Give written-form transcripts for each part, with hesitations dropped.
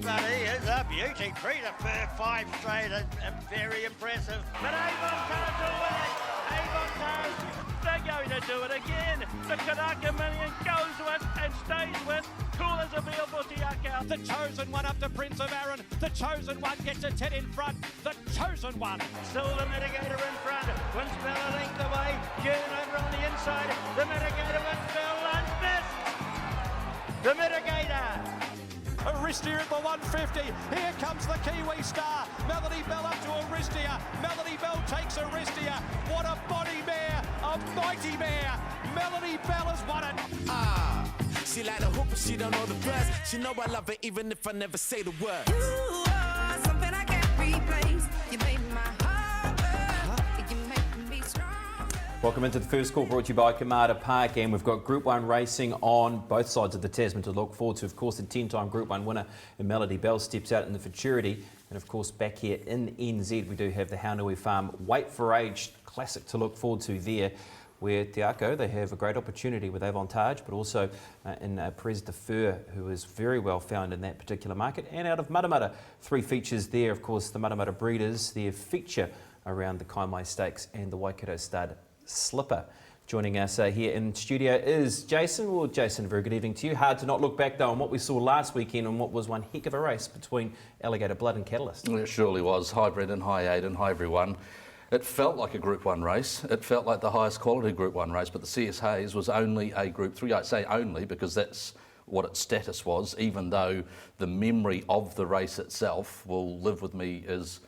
but he is a beauty. 3 to 5 straight and very impressive. But Avon Tars will win it. Avon Tars, they're going to do it again. The Kanaka Million goes with and stays with Cool as a Veal Butiaka. The Chosen One up to Prince of Aaron. The Chosen One gets a 10 in front. The Chosen One. Still the Mitigator in front. Wins Bell a length away. June over on the inside. The Mitigator wins Bell. And missed. The Mitigator. Aristia at the 150. Here comes the Kiwi Star. Melody Bell up to Aristia. Melody Bell takes Aristia. What a body mare. A mighty mare. Melody Bell has won it. She like the hoop, but she don't know the words. She know I love her even if I never say the word. You are something I can't replace. You made my heart burn. You make me strong. Welcome into the first call brought to you by Kamada Park, and we've got Group 1 racing on both sides of the Tasman to look forward to. Of course, the 10-time Group 1 winner Melody Bell steps out in the Futurity, and of course back here in NZ we do have the Haunui Farm Wait for Age Classic to look forward to there, where Te Ako, they have a great opportunity with Avantage, but also in Perez de Fur, who is very well found in that particular market. And out of Matamata, 3 features there. Of course, the Matamata breeders, their feature around the Kaimai Stakes and the Waikato Stud Slipper. Joining us here in studio is Jason. Well, Jason, very good evening to you. Hard to not look back, though, on what we saw last weekend and what was one heck of a race between Alligator Blood and Catalyst. It surely was. Hi, Brendan. Hi, Aidan. Hi, everyone. It felt like a Group 1 race. It felt like the highest quality Group 1 race, but the CS Hayes was only a Group 3. I say only because that's what its status was, even though the memory of the race itself will live with me as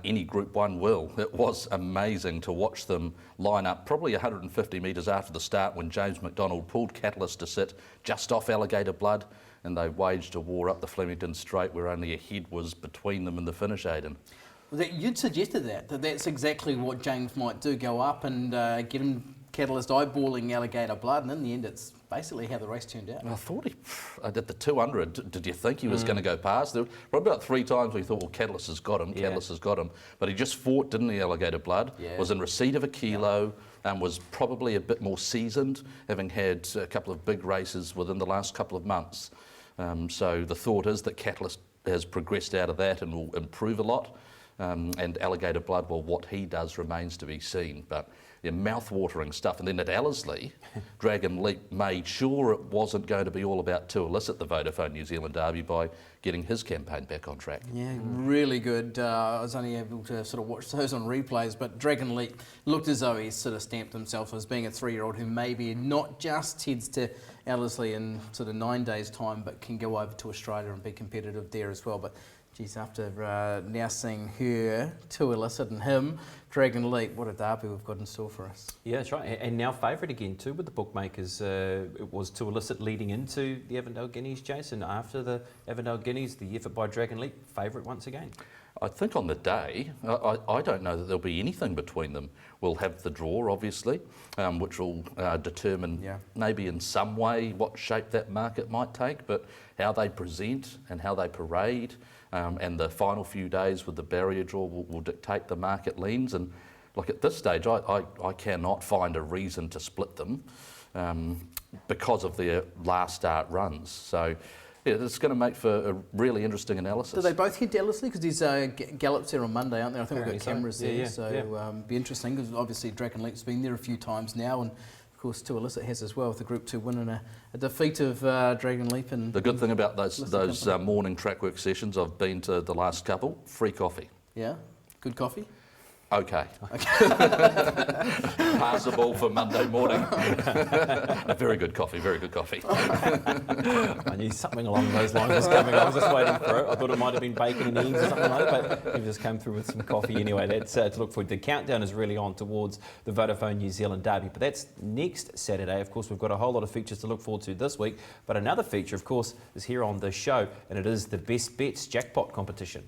any Group 1 will. It was amazing to watch them line up probably 150 metres after the start when James McDonald pulled Catalyst to sit just off Alligator Blood, and they waged a war up the Flemington Straight where only a head was between them in the finish, Aidan. You'd suggested that's exactly what James might do, go up and get him Catalyst eyeballing Alligator Blood, and in the end it's basically how the race turned out. I thought at the 200, did you think he was going to go past? There were probably about 3 times we thought, well, Catalyst has got him, Catalyst has got him. But he just fought, didn't he, Alligator Blood? Yeah. Was in receipt of a kilo and was probably a bit more seasoned, having had a couple of big races within the last couple of months. So the thought is that Catalyst has progressed out of that and will improve a lot. And Alligator Blood, well, what he does remains to be seen. But yeah, mouth-watering stuff. And then at Ellerslie, Dragon Leap made sure it wasn't going to be all about Too Illicit, the Vodafone New Zealand Derby, by getting his campaign back on track. Yeah, really good. I was only able to sort of watch those on replays, but Dragon Leap looked as though he sort of stamped himself as being a 3-year-old who maybe not just heads to Ellerslie in sort of 9 days' time, but can go over to Australia and be competitive there as well. But geez, after now seeing her, Too Illicit and him, Dragon Leap, what a derby we've got in store for us. Yeah, that's right. And now favourite again too with the bookmakers. It was Too Illicit leading into the Avondale Guineas, Jason. After the Avondale Guineas, the effort by Dragon Leap, favourite once again. I think on the day, I don't know that there'll be anything between them. We'll have the draw, obviously, which will determine maybe in some way what shape that market might take, but how they present and how they parade and the final few days with the barrier draw will dictate the market leans. And like at this stage, I cannot find a reason to split them because of their last start runs. So yeah, it's going to make for a really interesting analysis. Do they both head to Ellerslie? Because there's gallops there on Monday, aren't there? I think we've got cameras there, so be interesting, because obviously Dragon Leap's been there a few times now, and of course Too Illicit has as well, with the Group 2 win and a defeat of Dragon Leap. And the good thing about those morning track work sessions, I've been to the last couple, free coffee. Yeah, good coffee? Okay. Passable for Monday morning. Very good coffee, very good coffee. I knew something along those lines was coming. I was just waiting for it. I thought it might have been bacon and eggs or something like that, but he just came through with some coffee anyway. That's to look forward to. The countdown is really on towards the Vodafone New Zealand Derby, but that's next Saturday. Of course, we've got a whole lot of features to look forward to this week, but another feature, of course, is here on the show, and it is the Best Bets Jackpot competition.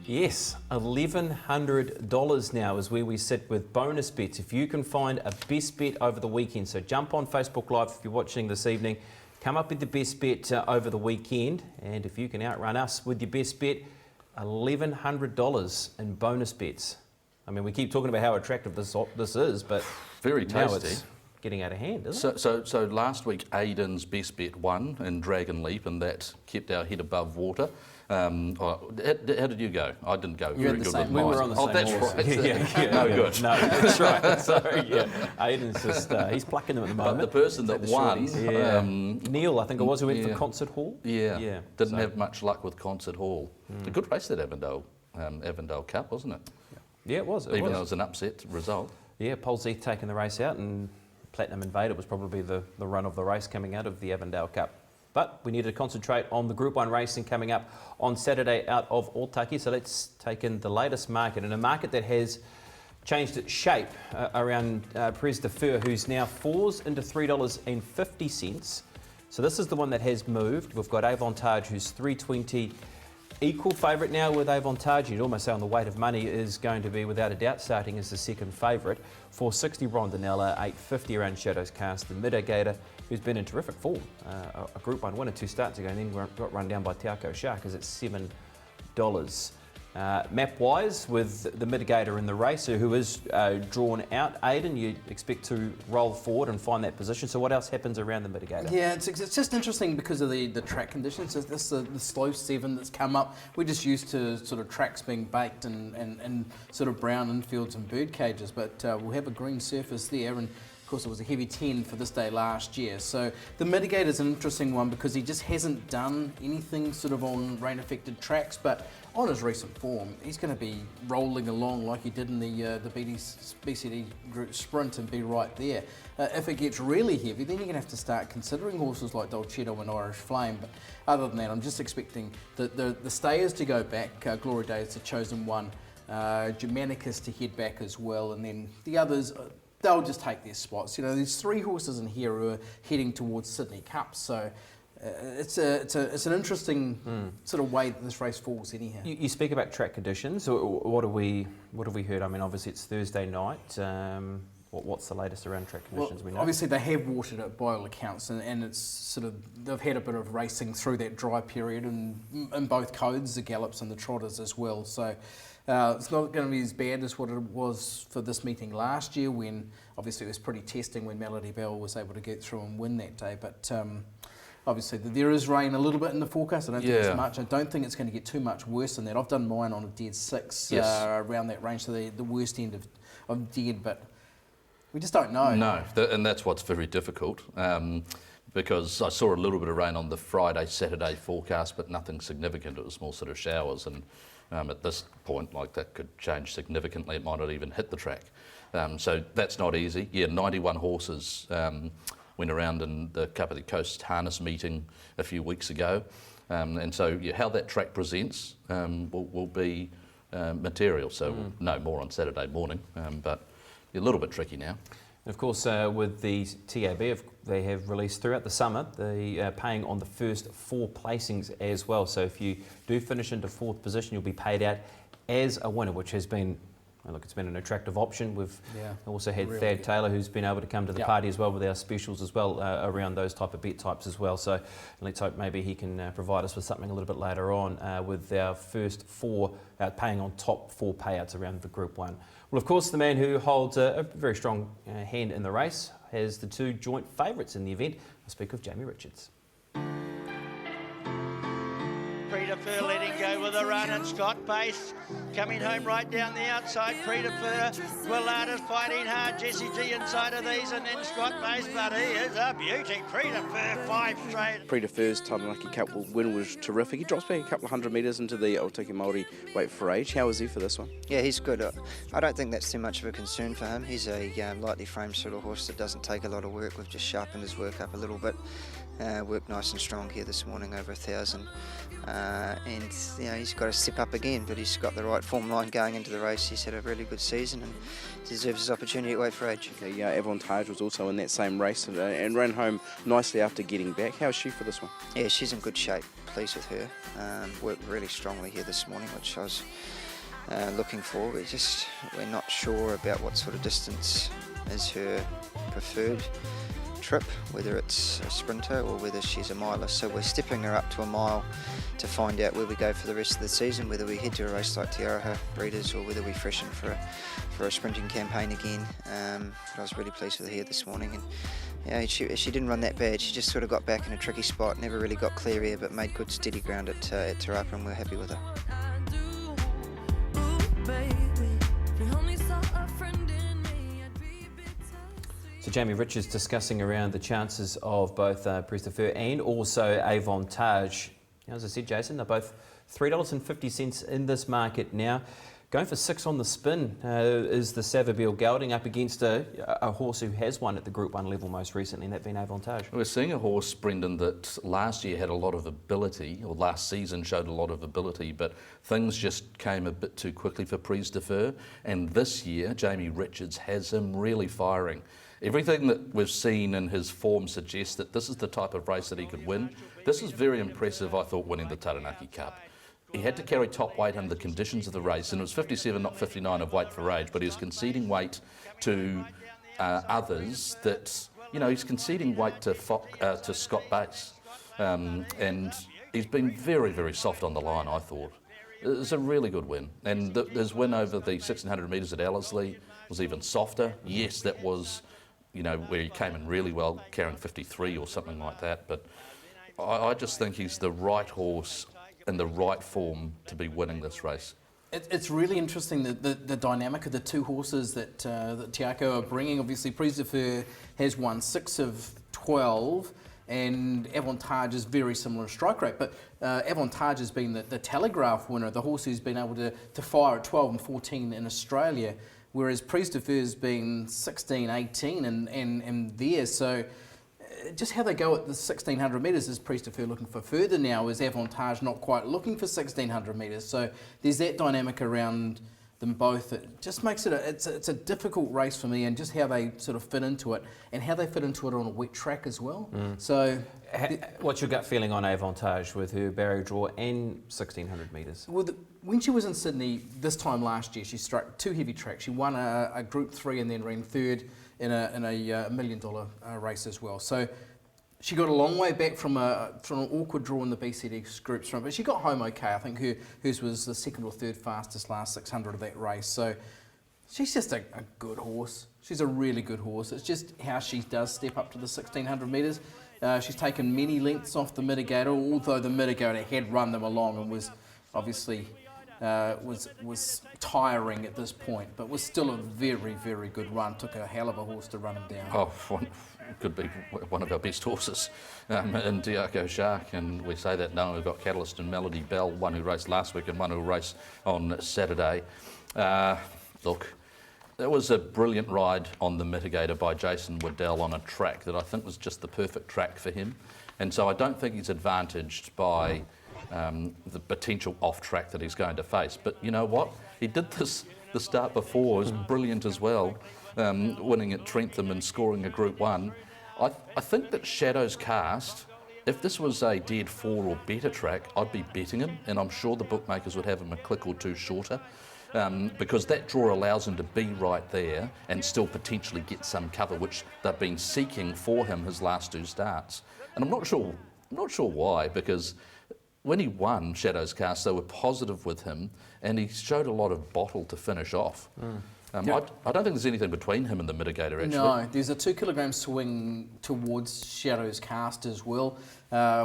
Yes, $1,100 now is where we sit with bonus bets. If you can find a best bet over the weekend, so jump on Facebook Live if you're watching this evening, come up with the best bet over the weekend, and if you can outrun us with your best bet, $1,100 in bonus bets. I mean, we keep talking about how attractive this is, but very now tasty. it's getting out of hand, isn't So last week, Aiden's best bet won in Dragon Leap, and that kept our head above water. How did you go? I didn't go very good with we mine. were on the same that's horse. right. Yeah, No yeah. good. No, that's right. So, yeah, Aiden's just, he's plucking them at the But moment. the person that won, Yeah. Neil, I think it was, who went for yeah. Concert Hall. didn't so- have much luck with Concert Hall. It's a good race, that Avondale Cup, wasn't it? Yeah, it was. Even though it was an upset result. Yeah, Paul Zeeth taking the race out, and Platinum Invader was probably the run of the race coming out of the Avondale Cup. But we need to concentrate on the Group 1 racing coming up on Saturday out of Otaki. So let's take in the latest market, and a market that has changed its shape around Pres de Feur, who's now $4 into $3.50. So this is the one that has moved. We've got Avantage, who's $3.20. Equal favourite now with Avantage. You'd almost say on the weight of money is going to be without a doubt starting as the second favourite. $4.60 Rondinella, $8.50 around Shadows Cast, the Mitigator, who's been in terrific form. A Group 1 winner 2 starts ago and then got run down by Tiako Shark, is at $7. Map-wise, with the Mitigator in the race, who is drawn out, Aidan, you expect to roll forward and find that position. So what else happens around the Mitigator? Yeah, it's just interesting because of the track conditions. So this the slow 7 that's come up. We're just used to sort of tracks being baked and sort of brown infields and bird cages, but we'll have a green surface there, and of course it was a heavy 10 for this day last year. So the Mitigator is an interesting one because he just hasn't done anything sort of on rain-affected tracks, but on his recent form, he's going to be rolling along like he did in the BCD Group Sprint and be right there. If it gets really heavy, then you're going to have to start considering horses like Dolcetto and Irish Flame. But other than that, I'm just expecting the stayers to go back. Glory Days, the chosen one. Germanicus to head back as well, and then the others, they'll just take their spots. You know, there's 3 horses in here who are heading towards Sydney Cup, so it's an interesting sort of way that this race falls anyhow. You speak about track conditions. What have we heard? I mean, obviously it's Thursday night. What's the latest around track conditions? Well, we know. obviously they have watered it by all accounts, and it's sort of they've had a bit of racing through that dry period, and in both codes, the gallops and the trotters as well. So it's not going to be as bad as what it was for this meeting last year, when obviously it was pretty testing when Melody Bell was able to get through and win that day. But obviously there is rain a little bit in the forecast. I don't think it's much. I don't think it's going to get too much worse than that. I've done mine on a dead 6 around that range, so the worst end of dead, but we just don't know. No, and that's what's very difficult, because I saw a little bit of rain on the Friday, Saturday forecast, but nothing significant. It was more sort of showers, and at this point, like, that could change significantly. It might not even hit the track. So that's not easy. Yeah, 91 horses went around in the Kapiti Coast harness meeting a few weeks ago. And so how that track presents will be material. So we'll know more on Saturday morning, but a little bit tricky now. And of course, with the TAB, they have released throughout the summer, they are paying on the first 4 placings as well. So if you do finish into 4th position, you'll be paid out as a winner, which has been, look, it's been an attractive option. We've also had really Thad good. Taylor, who's been able to come to the party as well with our specials as well around those type of bet types as well. So let's hope maybe he can provide us with something a little bit later on with our first 4 paying on top 4 payouts around the Group 1. Well, of course, the man who holds a very strong hand in the race has the 2 joint favourites in the event. I speak of Jamie Richards. Pres de Feur letting go with a run, and Scott Pace coming home right down the outside. Pres de Feur, Willard's fighting hard. Jesse G inside of these, and then Scott Pace, but he is a beauty. Pres de Feur 5 straight. Pres de Feur's Taranaki Cup win was terrific. He drops back a couple of 100 metres into the Otaki Māori weight for age. How is he for this one? Yeah, he's good. I don't think that's too much of a concern for him. He's a lightly framed sort of horse that doesn't take a lot of work. We've just sharpened his work up a little bit. Worked nice and strong here this morning, over 1,000. And you know, he's got to step up again, but he's got the right form line going into the race. He's had a really good season and deserves his opportunity at weight for age. Okay, Avantage was also in that same race and ran home nicely after getting back. How is she for this one? Yeah, she's in good shape. Pleased with her. Worked really strongly here this morning, which I was looking for. We're not sure about what sort of distance is her preferred. trip, whether it's a sprinter or whether she's a miler. So we're stepping her up to a mile to find out where we go for the rest of the season, whether we head to a race like Te Araha Breeders or whether we freshen for a sprinting campaign again. But I was really pleased with her here this morning, and yeah, she didn't run that bad. She just sort of got back in a tricky spot, never really got clear air, but made good steady ground at Te Rapa, and we're happy with her. So Jamie Richards discussing around the chances of both Prise de Feu and also Avantage. As I said, Jason, they're both $3.50 in this market now. Going for 6 on the spin is the Savabeel Gelding up against a horse who has won at the Group 1 level most recently, and that being Avantage. We're seeing a horse, Brendan, that last year had a lot of ability, or last season showed a lot of ability, but things just came a bit too quickly for Prise de Feu. And this year, Jamie Richards has him really firing. Everything that we've seen in his form suggests that this is the type of race that he could win. This is very impressive, I thought, winning the Taranaki Cup. He had to carry top weight under the conditions of the race, and it was 57, not 59 of weight for age, but he was conceding weight to others that, he's conceding weight to Scott Bass. And he's been very, very soft on the line, I thought. It was a really good win. And his win over the 1600 metres at Ellerslie was even softer. Yes, that was, where he came in really well, carrying 53 or something like that. But I just think he's the right horse in the right form to be winning this race. It's really interesting the dynamic of the two horses that Te Akau are bringing. Obviously, Prise de Feu has won 6 of 12, and Avantage is very similar strike rate. But Avantage has been the Telegraph winner, the horse who's been able to fire at 12 and 14 in Australia, whereas Prise de Feu has been 16, 18 and there. So just how they go at the 1600 metres, is Prise de Feu looking for further now? Is Avantage not quite looking for 1600 metres? So there's that dynamic around them both. It just makes it it's a difficult race for me, and just how they sort of fit into it, and how they fit into it on a wet track as well. So what's your gut feeling on Avantage with her barrier draw and 1600 metres? Well, when she was in Sydney this time last year, she struck 2 heavy tracks. She won a Group 3 and then ran third in a $1 million race as well. So she got a long way back from an awkward draw in the BCD Group Sprint, but she got home okay. I think hers was the 2nd or 3rd fastest last 600 of that race. So she's just a good horse. She's a really good horse. It's just how she does step up to the 1600 metres. She's taken many lengths off the mitigator, although the mitigator had run them along and was obviously was tiring at this point, but was still a very, very good run. Took a hell of a horse to run him down. Oh, could be one of our best horses in Te Akau Shark, and we say that now. We've got Catalyst and Melody Bell, one who raced last week and one who will race on Saturday. Look, that was a brilliant ride on the mitigator by Jason Waddell on a track that I think was just the perfect track for him, and so I don't think he's advantaged by the potential off-track that he's going to face. But you know what? He did this the start before, was brilliant as well, winning at Trentham and scoring a Group 1. I think that Shadows Cast, if this was a dead 4 or better track, I'd be betting him, and I'm sure the bookmakers would have him a click or two shorter, because that draw allows him to be right there and still potentially get some cover, which they've been seeking for him his last 2 starts. And I'm not sure why, because when he won Shadows Cast, they were positive with him, and he showed a lot of bottle to finish off. I don't think there's anything between him and the mitigator, actually. No, there's a 2 kilogram swing towards Shadows Cast as well,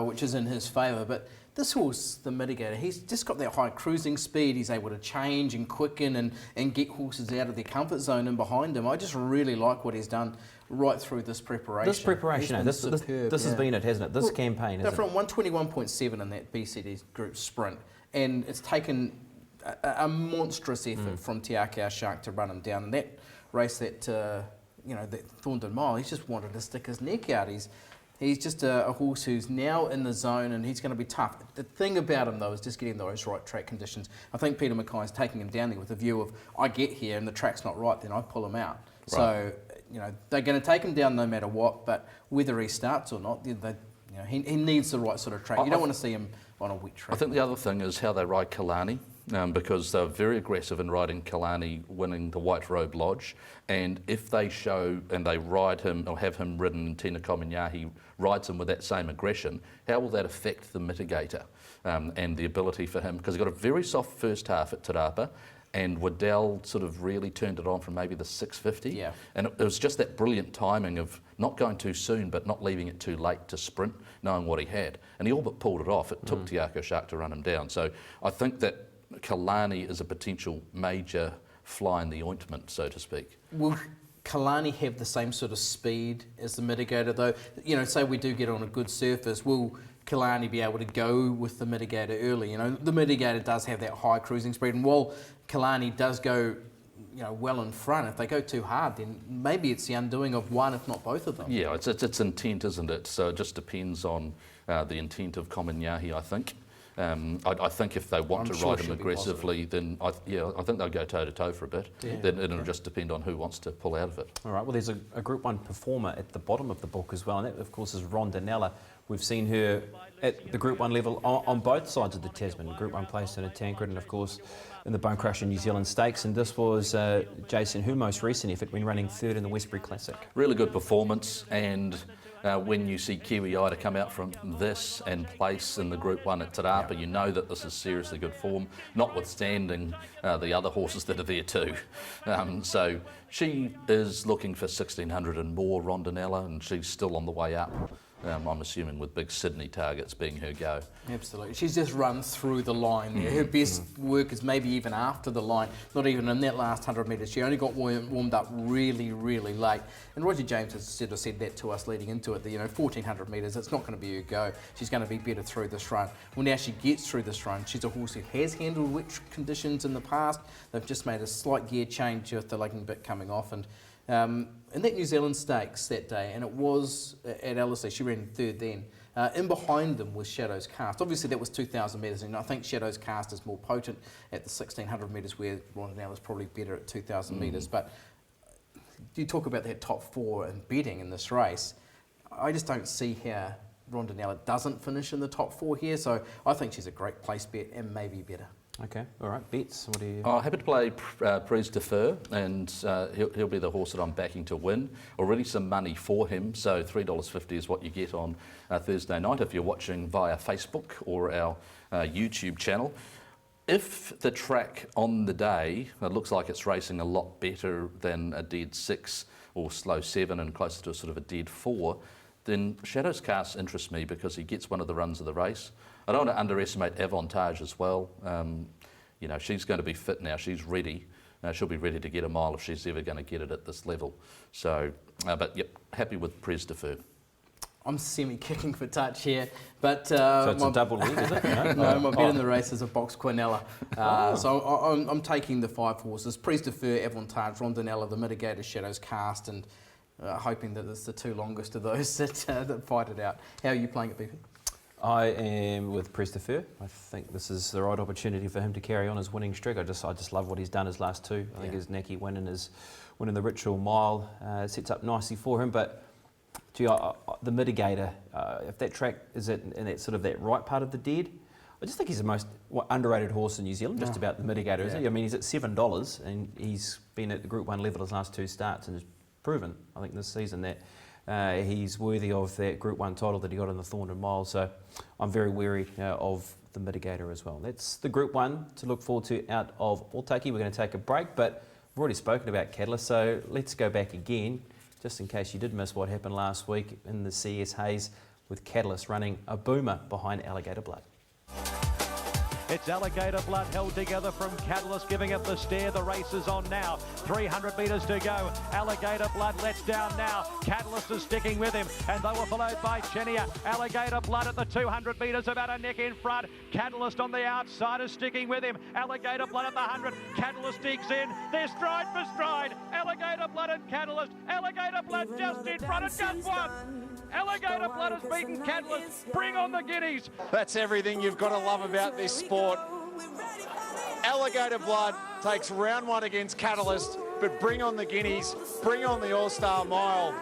which is in his favour. But this horse, the mitigator, he's just got that high cruising speed. He's able to change and quicken and get horses out of their comfort zone and behind him. I just really like what he's done right through this preparation. This preparation, this has been it, hasn't it? This campaign, isn't it? From 121.7 in that BCD Group Sprint, and it's taken a monstrous effort from Te Akau Shark to run him down. And that race, that Thornton Mile, he's just wanted to stick his neck out. He's just a horse who's now in the zone, and he's going to be tough. The thing about him, though, is just getting those right track conditions. I think Peter Mackay's taking him down there with a view of, I get here and the track's not right, then I pull him out. Right. So, they're going to take him down no matter what, but whether he starts or not, he needs the right sort of track. You don't want to see him on a wet track. I think the other thing is how they ride Kalani. because they're very aggressive in riding Kalani winning the White Robe Lodge, and if they show and they ride him or have him ridden and Tina Kominyahi rides him with that same aggression, how will that affect the mitigator and the ability for him? Because he got a very soft first half at Te Rapa, and Waddell sort of really turned it on from maybe the 650. Yeah. And it was just that brilliant timing of not going too soon but not leaving it too late to sprint, knowing what he had. And he all but pulled it off. It took Tiako Shark to run him down. So I think that Kalani is a potential major fly in the ointment, so to speak. Will Kalani have the same sort of speed as the mitigator though? You know, say we do get on a good surface, will Kalani be able to go with the mitigator early? You know, the mitigator does have that high cruising speed, and while Kalani does go, you know, well in front, if they go too hard, then maybe it's the undoing of one, if not both of them. Yeah, it's intent, isn't it? So it just depends on the intent of Kominyahi, I think. I think if they want to ride him aggressively, then I think they'll go toe-to-toe for a bit. Yeah. Then it'll just depend on who wants to pull out of it. All right, well, there's a Group 1 performer at the bottom of the book as well, and that, of course, is Rondinella. We've seen her at the Group 1 level on both sides of the Tasman. Group 1 placed in a Tancred and, of course, in the Bone Crusher New Zealand Stakes. And this was Jason, her most recent effort when running third in the Westbury Classic. Really good performance, and when you see Kiwi Ida come out from this and place in the Group 1 at Te Rapa, you know that this is seriously good form, notwithstanding the other horses that are there too. So she is looking for 1,600 and more, Rondinella, and she's still on the way up. I'm assuming with big Sydney targets being her go. Absolutely. She's just run through the line there. Her best work is maybe even after the line, not even in that last 100 metres. She only got warmed up really, really late. And Roger James has sort of said that to us leading into it, that, you know, 1,400 metres, it's not going to be her go. She's going to be better through this run. Well, now she gets through this run. She's a horse who has handled wet conditions in the past. They've just made a slight gear change with the lagging bit coming off. And in that New Zealand Stakes that day, and it was at Ellerslie, she ran third then. In behind them was Shadows Cast. Obviously that was 2,000 metres, and I think Shadows Cast is more potent at the 1,600 metres, where Rondinella is probably better at 2,000 metres. But you talk about that top four and betting in this race, I just don't see how Rondinella doesn't finish in the top four here, so I think she's a great place bet and maybe better. Okay, all right. Bets, what do you... Happy to play Prise de Feu, and he'll be the horse that I'm backing to win. Already some money for him, so $3.50 is what you get on Thursday night if you're watching via Facebook or our YouTube channel. If the track on the day, it looks like it's racing a lot better than a dead 6 or slow 7 and closer to a sort of a dead 4, then Shadows Cast interests me because he gets one of the runs of the race. I don't want to underestimate Avantage as well. You know, she's going to be fit now. She's ready. She'll be ready to get a mile if she's ever going to get it at this level. So, but yep, happy with Prise de Feu. I'm semi-kicking for touch here, but... so it's a double leg, is it? No, my bet in the race is a Box Quinella. So I'm taking the 5 horses, Prise de Feu, Avantage, Rondinella, the Mitigator, Shadows Cast, and hoping that it's the 2 longest of those that fight it out. How are you playing it, BP? I am with Prise de Feu. I think this is the right opportunity for him to carry on his winning streak. I just love what he's done his last 2. I think his Naki winning the Ritual Mile sets up nicely for him. But gee, the Mitigator, if that track is in that sort of that right part of the dead, I just think he's the most underrated horse in New Zealand. Just about the Mitigator, isn't he? I mean, he's at $7 and he's been at the Group 1 level his last 2 starts and has proven, I think, this season that he's worthy of that Group 1 title that he got in the Thorndon Mile, so I'm very wary of the Mitigator as well. That's the Group 1 to look forward to out of Otaki. We're going to take a break, but we've already spoken about Catalyst, so let's go back again, just in case you did miss what happened last week in the CS Hayes with Catalyst running a boomer behind Alligator Blood. It's Alligator Blood held together from Catalyst, giving it the stare. The race is on now. 300 metres to go. Alligator Blood lets down now. Catalyst is sticking with him, and they were followed by Chenia. Alligator Blood at the 200 metres, about a neck in front. Catalyst on the outside is sticking with him. Alligator Blood at the 100. Catalyst digs in. They're stride for stride. Alligator Blood and Catalyst. Alligator Blood just in front of just one. Alligator Blood has beaten Catalyst. Bring on the guineas. That's everything you've got to love about this sport. Alligator Blood takes round 1 against Catalyst, but bring on the guineas, bring on the All-Star Mile.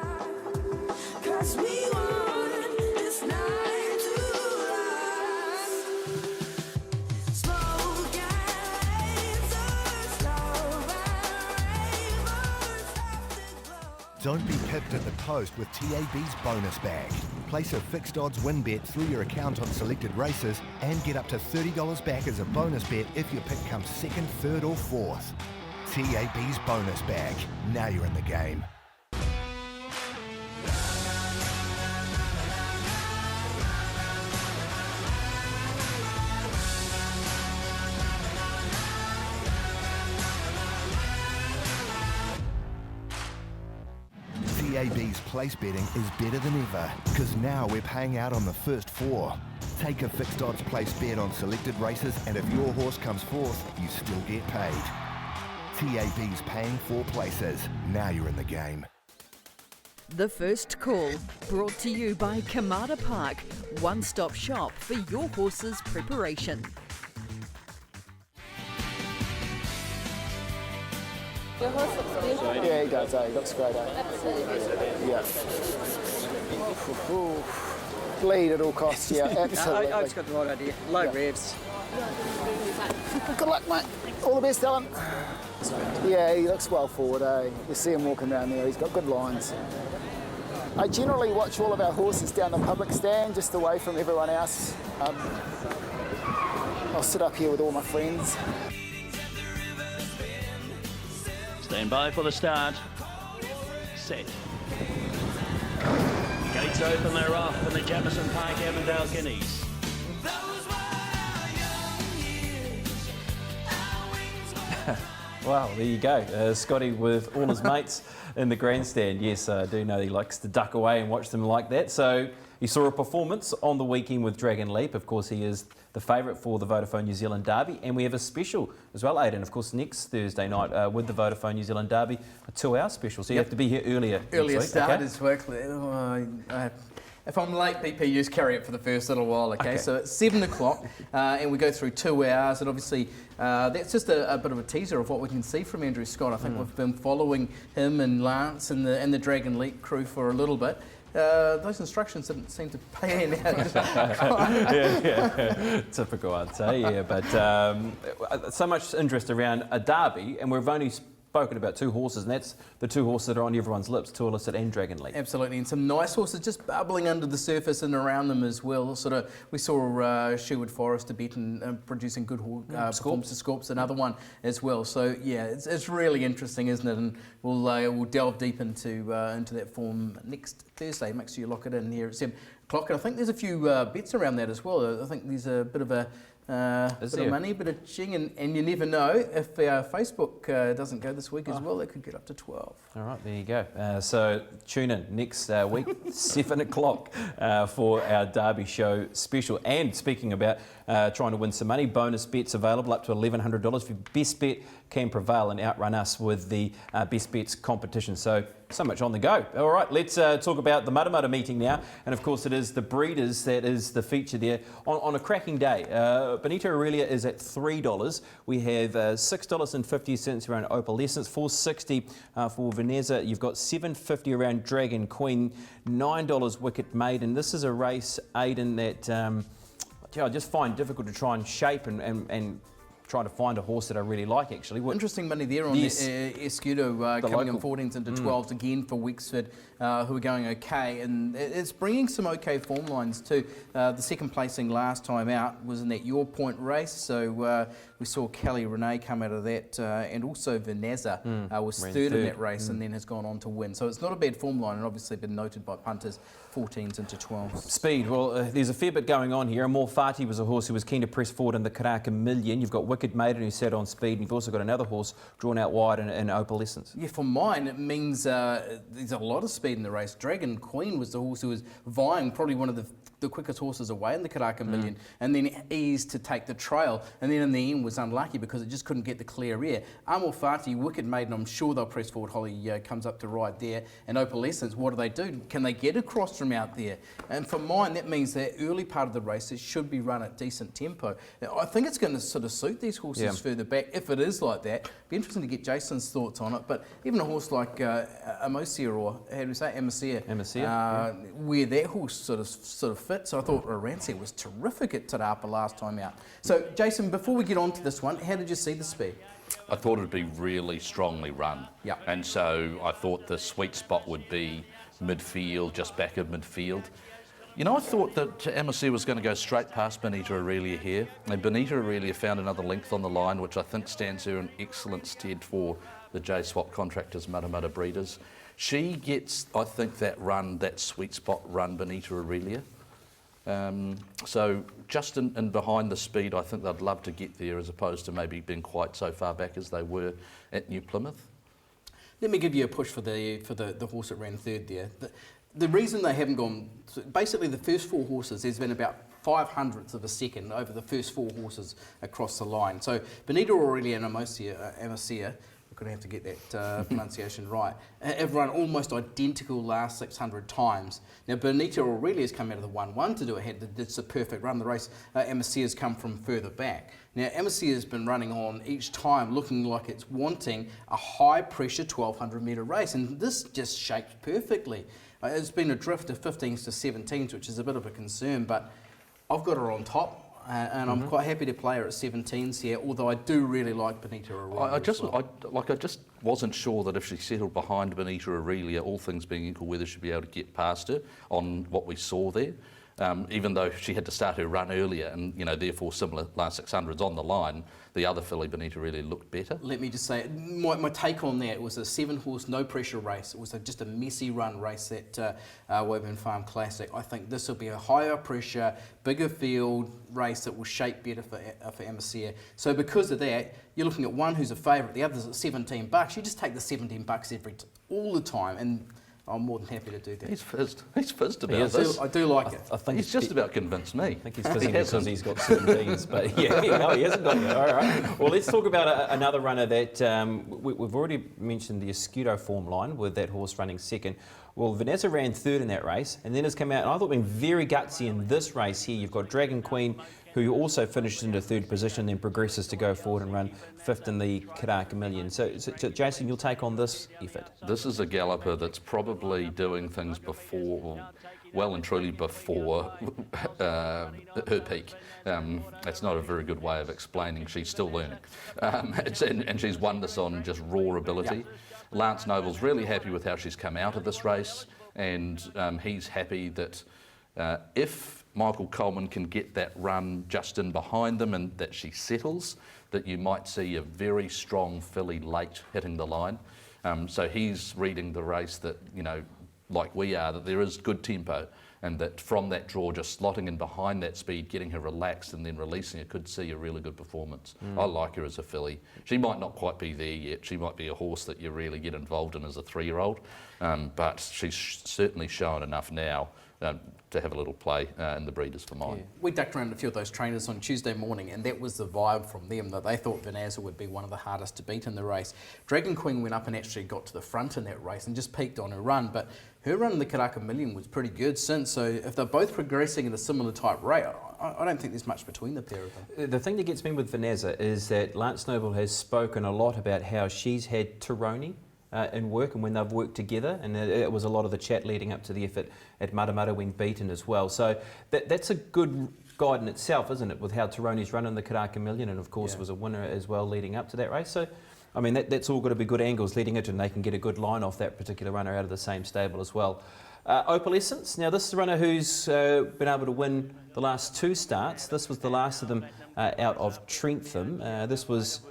Don't be pipped at the post with TAB's bonus bag. Place a fixed odds win bet through your account on selected races and get up to $30 back as a bonus bet if your pick comes second, third or fourth. TAB's bonus bag. Now you're in the game. TAB's place betting is better than ever because now we're paying out on the first 4. Take a fixed odds place bet on selected races and if your horse comes fourth, you still get paid. TAB's paying 4 places. Now you're in the game. The First Call, brought to you by Kamada Park, one-stop shop for your horse's preparation. Your horse looks beautiful. Yeah, he does, he looks great, Absolutely. Yeah. Bleed at all costs, yeah, absolutely. I just got the right idea. Low revs. Good luck, mate. All the best, Alan. Yeah, he looks well forward, You see him walking around there, he's got good lines. I generally watch all of our horses down the public stand, just away from everyone else. I'll sit up here with all my friends. Stand by for the start. Set. Gates open, they're off, and the Jamison Park Avondale Guineas. Well, there you go. Scotty with all his mates in the grandstand. Yes, I do know he likes to duck away and watch them like that. So he saw a performance on the weekend with Dragon Leap. Of course, he is the favourite for the Vodafone New Zealand Derby. And we have a special as well, Aidan, of course, next Thursday night with the Vodafone New Zealand Derby, a 2-hour special. So you have to be here earlier. Earlier start okay? is work. If I'm late, BP just carry it for the first little while, okay? So it's 7 o'clock and we go through 2 hours, and obviously that's just a bit of a teaser of what we can see from Andrew Scott. I think we've been following him and Lance and the Dragon Leap crew for a little bit. Those instructions didn't seem to pan out. yeah. Typical, I'd say, yeah. But so much interest around a derby, and we've only spoken about 2 horses, and that's the 2 horses that are on everyone's lips, Tour Illicit and Dragon Leap. Absolutely, and some nice horses just bubbling under the surface and around them as well. We saw Sherwood Forest a bit and producing good performances. Scorps, another one as well. So yeah, it's really interesting, isn't it? And we'll delve deep into that form next Thursday. Make sure you lock it in here at 7 o'clock. And I think there's a few bets around that as well. I think there's a bit of a bit of money, bit of ching, and you never know if our Facebook doesn't go this week as well. It could get up to 12. All right, there you go. So tune in next week, 7 o'clock for our Derby Show special. And speaking about trying to win some money, bonus bets available up to $1,100 if your best bet can prevail and outrun us with the best bets competition. So much on the go. All right, let's talk about the Matamata meeting now. And of course, it is the breeders that is the feature there on a cracking day. Bonita Aurelia is at $3. We have $6.50 around Opalescence, $4.60 for Veneza. You've got $7.50 around Dragon Queen, $9 Wicked Maiden. This is a race, Aidan, that I just find difficult to try and shape and try to find a horse that I really like, actually. Interesting money there on Escudo coming in 14s into 12s again for Wexford, who are going okay, and it's bringing some okay form lines too. The second placing last time out was in that Your Point race, so we saw Kelly Renee come out of that, and also Veneza was third in that race and then has gone on to win. So it's not a bad form line, and obviously been noted by punters, 14s into 12s. Speed, well, there's a fair bit going on here. Amor Fati was a horse who was keen to press forward in the Karaka Million. You've got Wicked Maiden who sat on speed, and you've also got another horse drawn out wide in Opalescence. Yeah, for mine, it means there's a lot of speed in the race. Dragon Queen was the horse who was vying, probably one of the quickest horses away in the Karaka Million, and then eased to take the trail, and then in the end was unlucky because it just couldn't get the clear air. Amor Fati, Wicked Maiden, I'm sure they'll press forward. Holly comes up to ride there, and Opalescence, what do? Can they get across colostrum out there. And for mine, that means that early part of the race, it should be run at decent tempo. Now, I think it's going to sort of suit these horses further back, if it is like that. Be interesting to get Jason's thoughts on it. But even a horse like Amosia, or how do we say, Amasia, where that horse sort of fits. So I thought Rancia was terrific at Te Rapa last time out. So, Jason, before we get on to this one, how did you see the speed? I thought it'd be really strongly run. Yeah. And so I thought the sweet spot would be midfield, just back of midfield. You know, I thought that Amasia was going to go straight past Bonita Aurelia here. And Bonita Aurelia found another length on the line, which I think stands her in excellent stead for the J-Swap Contractors Matamata breeders. She gets, I think, that run, that sweet spot run, Bonita Aurelia. So just in behind the speed, I think they'd love to get there, as opposed to maybe being quite so far back as they were at New Plymouth. Let me give you a push for the horse that ran third there. The reason they haven't gone, basically the first 4 horses, there's been about 0.05 of a second over the first 4 horses across the line. So Bonita Aurelia and Amasia, we're going to have to get that pronunciation right, have run almost identical last 600 times. Now Bonita Aurelia's come out of the 1-1 to do it. It's a perfect run. The race, Amasia's come from further back. Now Amasia's been running on each time looking like it's wanting a high pressure 1200 metre race, and this just shaped perfectly. It's been a drift of 15s to 17s, which is a bit of a concern, but I've got her on top. And I'm quite happy to play her at 17s here, although I do really like Bonita Aurelia. I just wasn't sure that if she settled behind Bonita Aurelia, all things being equal, whether she'd be able to get past her on what we saw there. Even though she had to start her run earlier, and therefore similar last 600s on the line, the other filly Bonita really looked better. Let me just say, my take on that was a 7-horse no pressure race. It was just a messy run race, that Woburn Farm Classic. I think this will be a higher pressure, bigger field race that will shape better for Amasia. So because of that, you're looking at one who's a favourite, the other's at $17. You just take the $17 all the time, and I'm more than happy to do that. He's fizzed about this. I do like it. I think he's just about convinced me. I think he's fizzing because he's got 17s, but he hasn't got it. All right. Well, let's talk about another runner that we've already mentioned, the Escudo form line, with that horse running second. Well, Vanessa ran third in that race, and then has come out, and I thought been very gutsy in this race here. You've got Dragon Queen, who also finishes into third position, then progresses to go forward and run fifth in the Karaka Million. So Jason, you'll take on this effort? This is a galloper that's probably doing things well and truly before her peak. That's not a very good way of explaining. She's still learning. And she's won this on just raw ability. Yep. Lance Noble's really happy with how she's come out of this race, and he's happy that if Michael Coleman can get that run just in behind them and that she settles, that you might see a very strong filly late hitting the line. So he's reading the race that, like we are, that there is good tempo, and that from that draw, just slotting in behind that speed, getting her relaxed and then releasing her, could see a really good performance. I like her as a filly. She might not quite be there yet. She might be a horse that you really get involved in as a 3-year-old, but she's certainly shown enough now to have a little play in the breeders for mine. Yeah. We ducked around a few of those trainers on Tuesday morning, and that was the vibe from them, that they thought Vanessa would be one of the hardest to beat in the race. Dragon Queen went up and actually got to the front in that race and just peaked on her run, but her run in the Karaka Million was pretty good since, so if they're both progressing at a similar type rate, I don't think there's much between the pair of them. The thing that gets me with Vanessa is that Lance Noble has spoken a lot about how she's had Tironi in work, and when they've worked together, and it was a lot of the chat leading up to the effort at Matamata when beaten as well. So that's a good guide in itself, isn't it, with how Tironi's run in the Karaka Million, and of course was a winner as well leading up to that race. So, I mean, that's all got to be good angles leading into it, and they can get a good line off that particular runner out of the same stable as well. Opalescence, now this is a runner who's been able to win the last 2 starts. This was the last of them out of Trentham. This was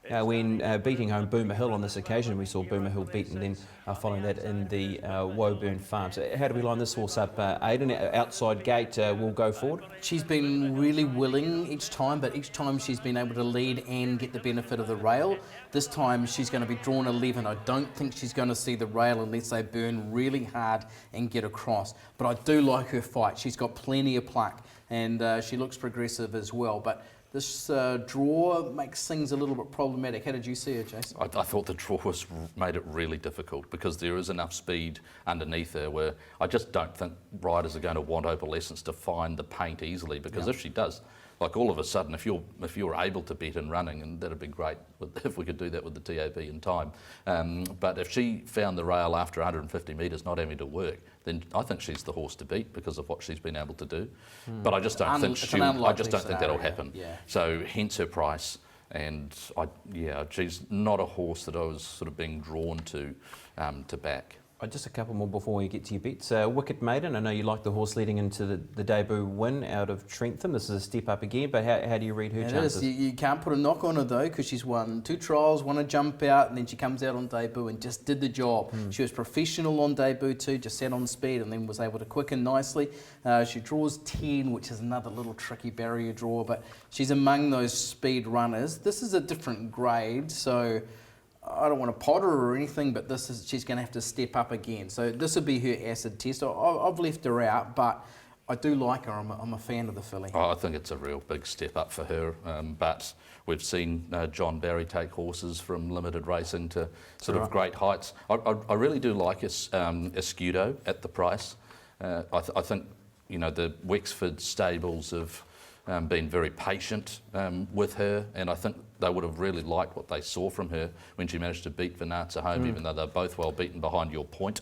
when beating home Boomer Hill on this occasion. We saw Boomer Hill beaten, then following that in the Woburn Farm. So how do we line this horse up, Aidan? Outside gate will go forward? She's been really willing each time, but each time she's been able to lead and get the benefit of the rail. This time she's going to be drawn 11. I don't think she's going to see the rail unless they burn really hard and get across. But I do like her fight. She's got plenty of pluck, and she looks progressive as well. But this draw makes things a little bit problematic. How did you see it, Jason? I thought the draw made it really difficult because there is enough speed underneath her where I just don't think riders are going to want Opalescence to find the paint easily, because if she does, like all of a sudden, if you're able to bet in running, and that'd be great if we could do that with the TAB in time. But if she found the rail after 150 metres not having to work, then I think she's the horse to beat because of what she's been able to do. But I just don't think that'll happen. Yeah. So hence her price. And she's not a horse that I was sort of being drawn to back. Just a couple more before we get to your bets. Wicked Maiden, I know you like the horse leading into the debut win out of Trentham. This is a step up again, but how do you read her chances? You can't put a knock on her though, because she's won 2 trials, won a jump out, and then she comes out on debut and just did the job. She was professional on debut too, just sat on speed and then was able to quicken nicely. She draws 10, which is another little tricky barrier draw, but she's among those speed runners. This is a different grade, so I don't want to pot her or anything, but she's going to have to step up again. So this will be her acid test. I've left her out, but I do like her. I'm a fan of the filly. I think it's a real big step up for her. But we've seen John Barry take horses from limited racing to sort of great heights. I really do like Escudo at the price. I think the Wexford stables have been very patient with her, and I think they would have really liked what they saw from her when she managed to beat Venazza home, even though they're both well beaten behind your point.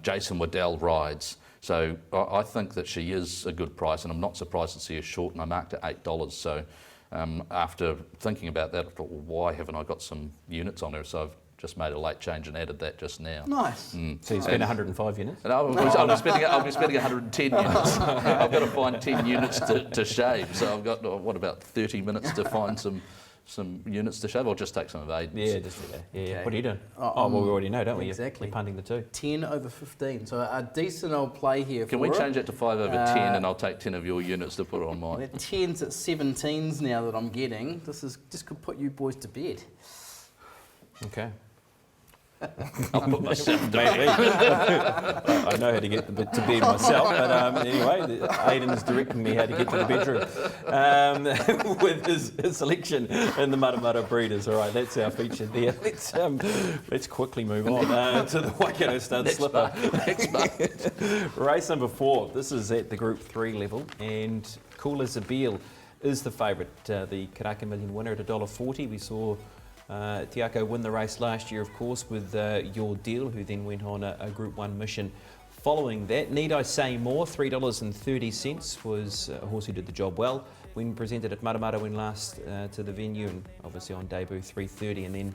Jason Waddell rides, so I think that she is a good price, and I'm not surprised to see her short, and I marked it $8. So after thinking about that, I thought, well, why haven't I got some units on her? So I've just made a late change and added that just now. Nice. So you spent 105 units? I'll be spending 110 units. I've got to find 10 units to shave, so I've got, about 30 minutes to find some units to shave. I'll just take some of Aiden's. Yeah, just do that. Yeah. What are you doing? Well, we already know, don't we? Exactly. You're punting the 2. 10 over 15, so a decent old play here. Can we change it to 5 over 10, and I'll take 10 of your units to put on mine? We're 10s at 17s now that I'm getting. This could put you boys to bed. Okay. I'll put myself to bed. I know how to get to bed myself, but anyway, Aiden's directing me how to get to the bedroom with his selection in the Mudda Breeders. All right, that's our feature there. Let's quickly move on to the Waikato Stud Slipper. Race number 4. This is at the Group 3 level, and Cool as a Beal is the favourite. The Karaka Million winner at $1.40. We saw Tiako win the race last year, of course, with Your Deal, who then went on a Group 1 mission following that. Need I say more? $3.30 was a horse who did the job well when presented at Mudda when last to the venue, and obviously on debut $3.30, and then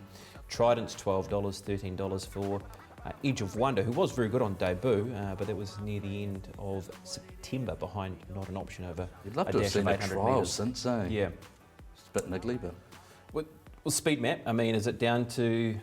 Trident's $12, $13 for Edge of Wonder, who was very good on debut, but that was near the end of September behind Not an Option over You'd love to have seen a trial since, eh? Yeah. It's a bit niggly, but... Well, speed map, I mean, is it down to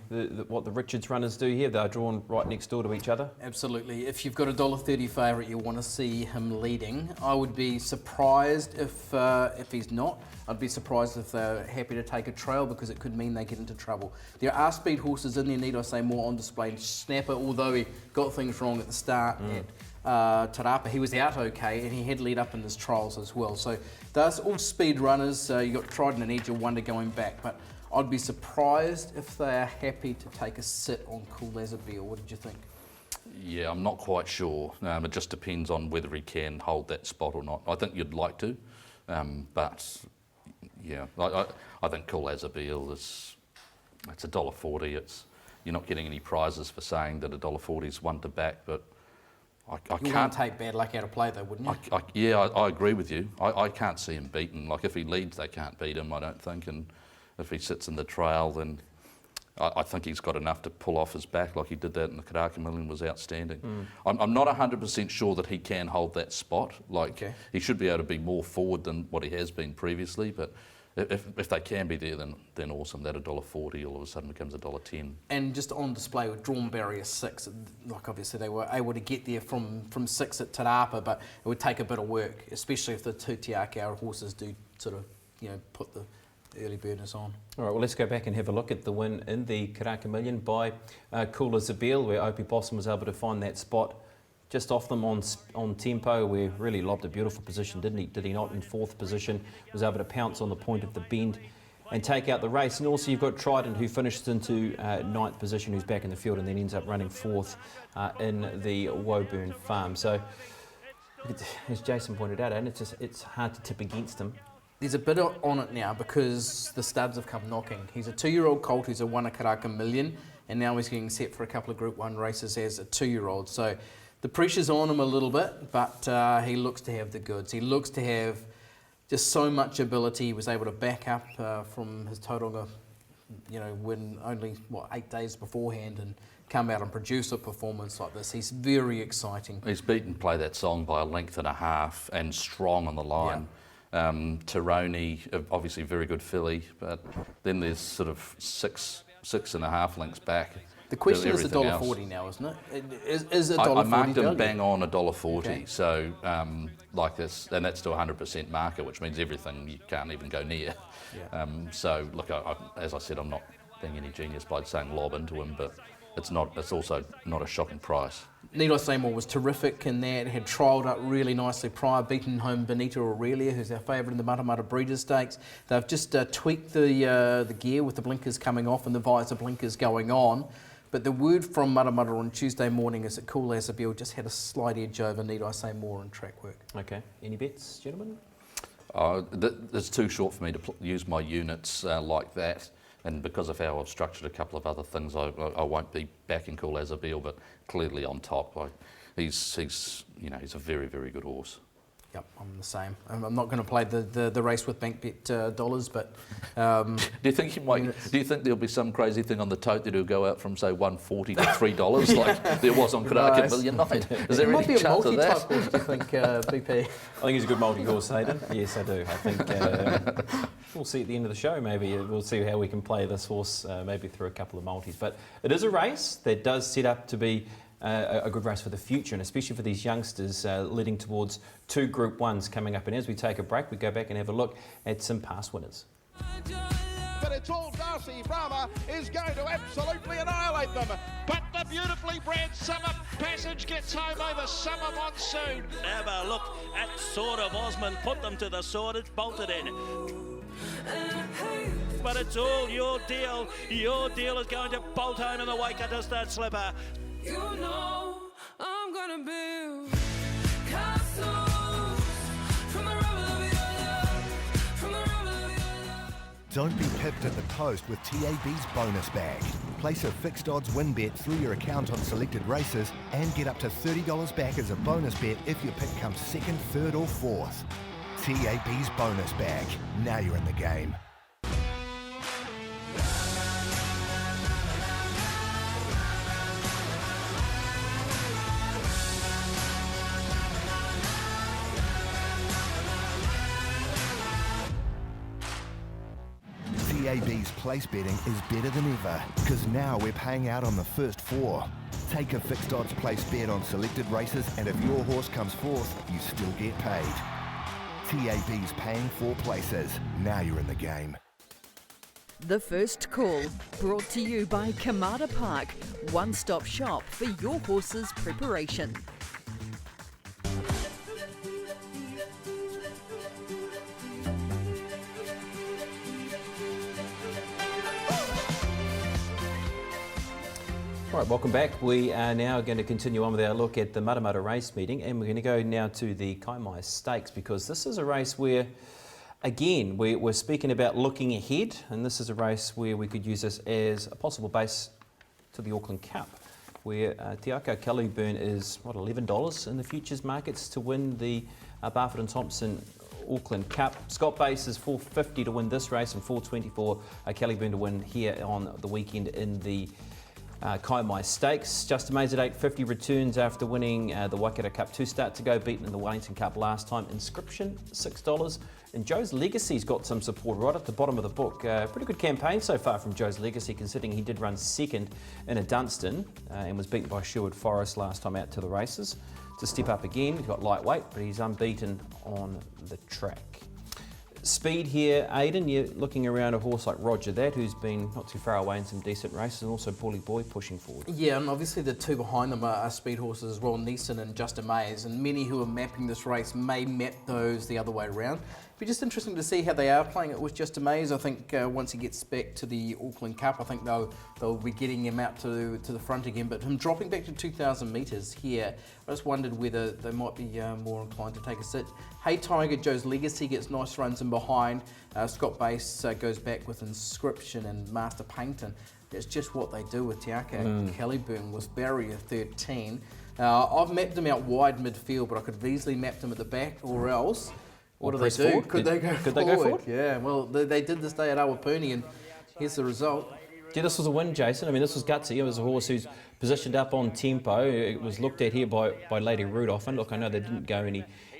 what the Richards runners do here? They're drawn right next door to each other? Absolutely. If you've got a $1.30 favourite, you want to see him leading. I would be surprised if he's not. I'd be surprised if they're happy to take a trail, because it could mean they get into trouble. There are speed horses in there, need I say more, on display. Snapper, although he got things wrong at the start at Te Rapa, he was out okay, and he had led up in his trials as well. So that's all speed runners. You've got Trident and Edge of Wonder going back, but I'd be surprised if they are happy to take a sit on Cool as a Beal. What did you think? Yeah, I'm not quite sure. It just depends on whether he can hold that spot or not. I think you'd like to, but yeah, I think Cool as a Beal it's $1.40. You're not getting any prizes for saying that $1.40 is one to back, but I you can't take bad luck out of play though, wouldn't you? Yeah, I agree with you. I can't see him beaten. Like if he leads, they can't beat him, I don't think, and if he sits in the trail, then I think he's got enough to pull off his back, like he did that in the Karaka Million, was outstanding. I'm not 100% sure that he can hold that spot. He should be able to be more forward than what he has been previously, but if they can be there, then awesome. That $1.40 all of a sudden becomes $1.10. And just on display with drawn barrier 6, like obviously they were able to get there from 6 at Te Rapa, but it would take a bit of work, especially if the 2 Te Akau horses do sort of, put the early burners on. All right, well, let's go back and have a look at the win in the Karaka Million by Cool as a Beal, where Opie Possum was able to find that spot just off them on tempo. We really lobbed a beautiful position, didn't he? Did he not? In 4th position, was able to pounce on the point of the bend and take out the race. And also you've got Trident, who finished into 9th position, who's back in the field and then ends up running 4th in the Woburn Farm. So as Jason pointed out, and it's hard to tip against him. There's a bit on it now because the studs have come knocking. He's a 2-year-old colt who's won a Karaka Million, and now he's getting set for a couple of Group 1 races as a 2-year-old. So the pressure's on him a little bit, but he looks to have the goods. He looks to have just so much ability. He was able to back up from his Tauranga, win only, 8 days beforehand and come out and produce a performance like this. He's very exciting. He's beaten Play That Song by a length and a half and strong on the line. Yeah. Taroni, obviously very good filly, but then there's sort of six and a half lengths back. The question is $1.40 now, isn't it? Is it $1.40? I marked him bang on $1.40, okay. So like this, and that's to 100% market, which means everything you can't even go near. Yeah. So look, as I said, I'm not being any genius by saying lob into him, but it's also not a shocking price. Need I say more, was terrific in that, had trialled up really nicely prior, beaten home Benita Aurelia, who's our favourite in the Matamata Breeders' Stakes. They've just tweaked the gear with the blinkers coming off and the visor blinkers going on. But the word from Matamata on Tuesday morning is that Cool as a Bill just had a slight edge over Need I Say More in track work. Okay, any bets, gentlemen? It's too short for me to use my units like that. And because of how I've structured a couple of other things, I won't be backing Cool as a Bill, but clearly on top. He's a very, very good horse. Yep, I'm the same. I'm not going to play the race with bank bet dollars, but do you think there'll be some crazy thing on the tote that will go out from say $1.40 to $3 like there was on Karaka Million Night? Is there any chance of that? Horse, do you think, BP? I think he's a good multi-horse, Hayden. Yes, I do. I think we'll see at the end of the show. Maybe we'll see how we can play this horse, maybe through a couple of multis. But it is a race that does set up to be a good race for the future, and especially for these youngsters leading towards 2 Group 1s coming up. And as we take a break, we go back and have a look at some past winners. But it's all Darcy Brahma is going to absolutely annihilate them. But the beautifully bred Summer Passage gets home over Summer Monsoon. Have a look at Sword of Osmond. Put them to the sword. It's bolted in. But it's all your deal. Your deal is going to bolt home in the Waikato Stud Slipper. You know I'm gonna build castles from the rubble of your love, from the rubble of your love. Don't be pipped at the post with TAB's bonus bag. Place a fixed odds win bet through your account on selected races and get up to $30 back as a bonus bet if your pick comes 2nd, 3rd or 4th. TAB's bonus bag. Now you're in the game. TAB's place betting is better than ever because now we're paying out on the first 4. Take a fixed odds place bet on selected races and if your horse comes 4th, you still get paid. TAB's paying 4 places. Now you're in the game. The First Call, brought to you by Kamada Park, one-stop shop for your horse's preparation. All right, welcome back. We are now going to continue on with our look at the Matamata race meeting, and we're going to go now to the Kaimai Stakes because this is a race where, again, we're speaking about looking ahead, and this is a race where we could use this as a possible base to the Auckland Cup, where Te Akau Kellyburn is, $11 in the futures markets to win the Barfoot and Thompson Auckland Cup. Scott Base is $4.50 to win this race and $4.20 for Kellyburn to win here on the weekend in the Kaimai Stakes. Justin Mays at $8.50 returns after winning the Waikato Cup 2 starts ago, beaten in the Wellington Cup last time. Inscription $6, and Joe's Legacy's got some support right at the bottom of the book. Pretty good campaign so far from Joe's Legacy, considering he did run 2nd in a Dunstan and was beaten by Sherwood Forest last time out to the races. To step up again, he's got lightweight, but he's unbeaten on the track. speed here, Aidan. You're looking around a horse like Roger That, who's been not too far away in some decent races, and also Bully Boy pushing forward. Yeah, and obviously the two behind them are speed horses as well, Neeson and Justin Mays, and many who are mapping this race may map those the other way around. It'll be just interesting to see how they are playing it with Justin Mays. I think once he gets back to the Auckland Cup, I think they'll be getting him out to the front again. But him dropping back to 2,000 metres here, I just wondered whether they might be more inclined to take a sit. Hey Tiger, Joe's Legacy gets nice runs in behind. Scott Base goes back with Inscription and Master Painton. That's just what they do with Te Aka Kellyburn with Barrier 13. I've mapped him out wide midfield, but I could have easily mapped him at the back or else. What do they do? Forward? Could they go forward? Yeah, well, they did this day at Awapuni, and here's the result. Yeah, this was a win, Jason. I mean, this was gutsy. It was a horse who's positioned up on tempo. It was looked at here by Lady Rudolph, and look, I know they didn't go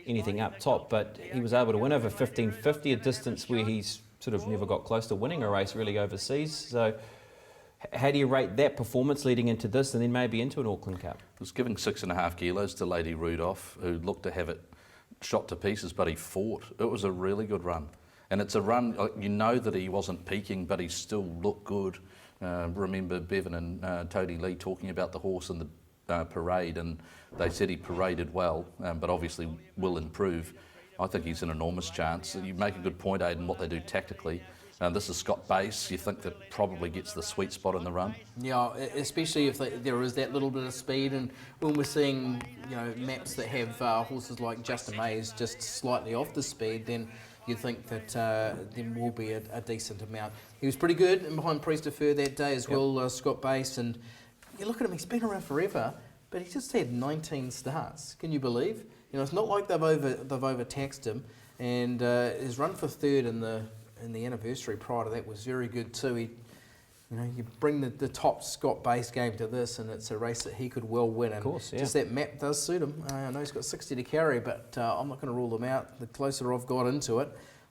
anything up top, but he was able to win over 15.50, a distance where he's sort of never got close to winning a race really overseas. So how do you rate that performance leading into this and then maybe into an Auckland Cup? It was giving 6.5 kilos to Lady Rudolph, who looked to have it shot to pieces, but he fought. It was a really good run. And it's a run, you know that he wasn't peaking, but he still looked good. Remember Bevan and Tony Lee talking about the horse in the parade, and they said he paraded well, but obviously will improve. I think he's an enormous chance. You make a good point, Aidan, what they do tactically. This is Scott Base. You think that probably gets the sweet spot in the run? Yeah, especially if there is that little bit of speed, and when we're seeing maps that have horses like Justin Mays just slightly off the speed, then you'd think that there will be a decent amount. He was pretty good in behind Priest Defer that day as well, Scott Base, and you look at him, he's been around forever, but he just had 19 starts. Can you believe? It's not like they've overtaxed him, and his run for third in the anniversary prior to that was very good too. You bring the top Scott Base game to this, and it's a race that he could well win. And of course, just that map does suit him. I know he's got 60 to carry, but I'm not going to rule them out. The closer I've got into it,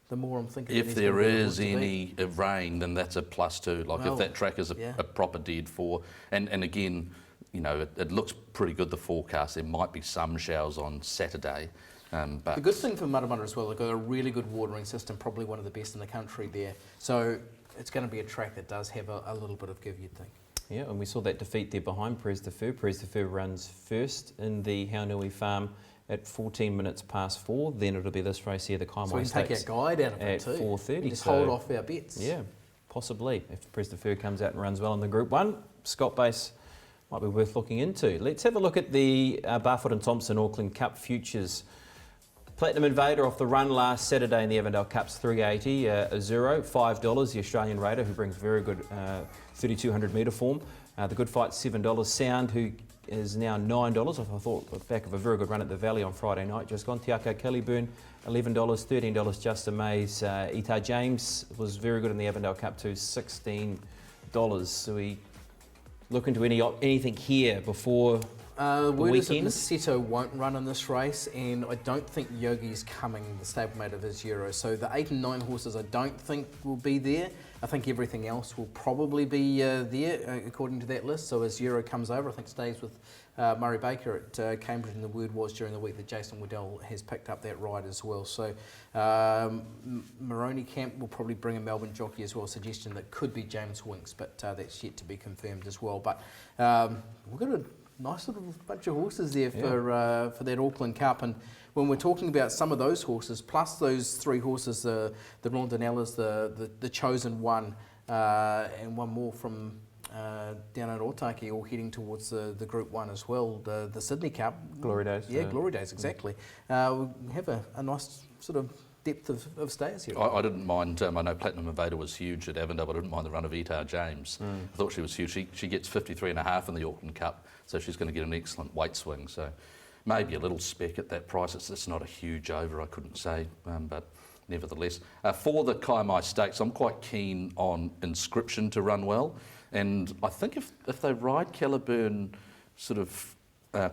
the more I'm thinking. If there is any rain, then that's a +2. Like if that track is a proper dead 4, and again, it looks pretty good, the forecast. There might be some showers on Saturday. But the good thing for Matamata as well, they've got a really good watering system, probably one of the best in the country there. So it's going to be a track that does have a little bit of give, you'd think. Yeah, and we saw that defeat there behind Pres Defer. Pres Defer runs first in the Haunui Farm at 14 minutes past 4. Then it'll be this race here, the Kaimai So we can take our guide out of it too. At 4:30. Just hold off our bets. Yeah, possibly. If Pres Defer comes out and runs well in the Group 1, Scott Base might be worth looking into. Let's have a look at the Barfoot and Thompson Auckland Cup futures. Platinum Invader off the run last Saturday in the Avondale Cup's 380, Azuro, $5. The Australian Raider, who brings very good 3,200 metre form. The Good Fight, $7. Sound, who is now $9. I thought the back of a very good run at the Valley on Friday night. Just gone. Te Aka Kellyburn, $11. $13. Justin Mays. Ita James was very good in the Avondale Cup too, $16. So we look into anything here before the word is that weekend? Masetto won't run in this race, and I don't think Yogi's coming, the stablemate of his Euro. So the 8 and 9 horses I don't think will be there. I think everything else will probably be there, according to that list. So as Euro comes over, I think stays with Murray Baker at Cambridge, and the word was during the week that Jason Waddell has picked up that ride as well. So Moroni Camp will probably bring a Melbourne jockey as well, a suggestion that could be James Winks, but that's yet to be confirmed as well. But we've got a nice little bunch of horses there for that Auckland Cup, and when we're talking about some of those horses, plus those 3 horses, the Rondinellas, the Chosen One, and one more from down at Otaki, all heading towards the Group 1 as well, the Sydney Cup. Glory Days. Yeah, Glory Days, exactly. We have a nice sort of depth of stayers here. I didn't mind, I know Platinum Invader was huge at Avondale, but I didn't mind the run of Ita James. I thought she was huge. She gets 53.5 in the Auckland Cup, so she's going to get an excellent weight swing. So maybe a little spec at that price. It's not a huge over, I couldn't say, but nevertheless. For the Kaimai Stakes, I'm quite keen on Inscription to run well, and I think if they ride Kellyburn sort of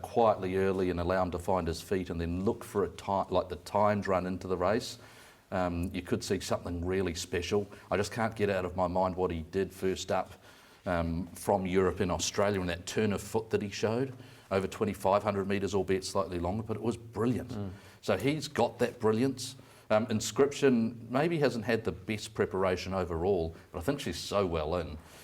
quietly early and allow him to find his feet, and then look for the timed run into the race, you could see something really special. I just can't get out of my mind what he did first up from Europe in Australia, and that turn of foot that he showed over 2,500 metres, albeit slightly longer, but it was brilliant. So he's got that brilliance. Inscription maybe hasn't had the best preparation overall, but I think she's so well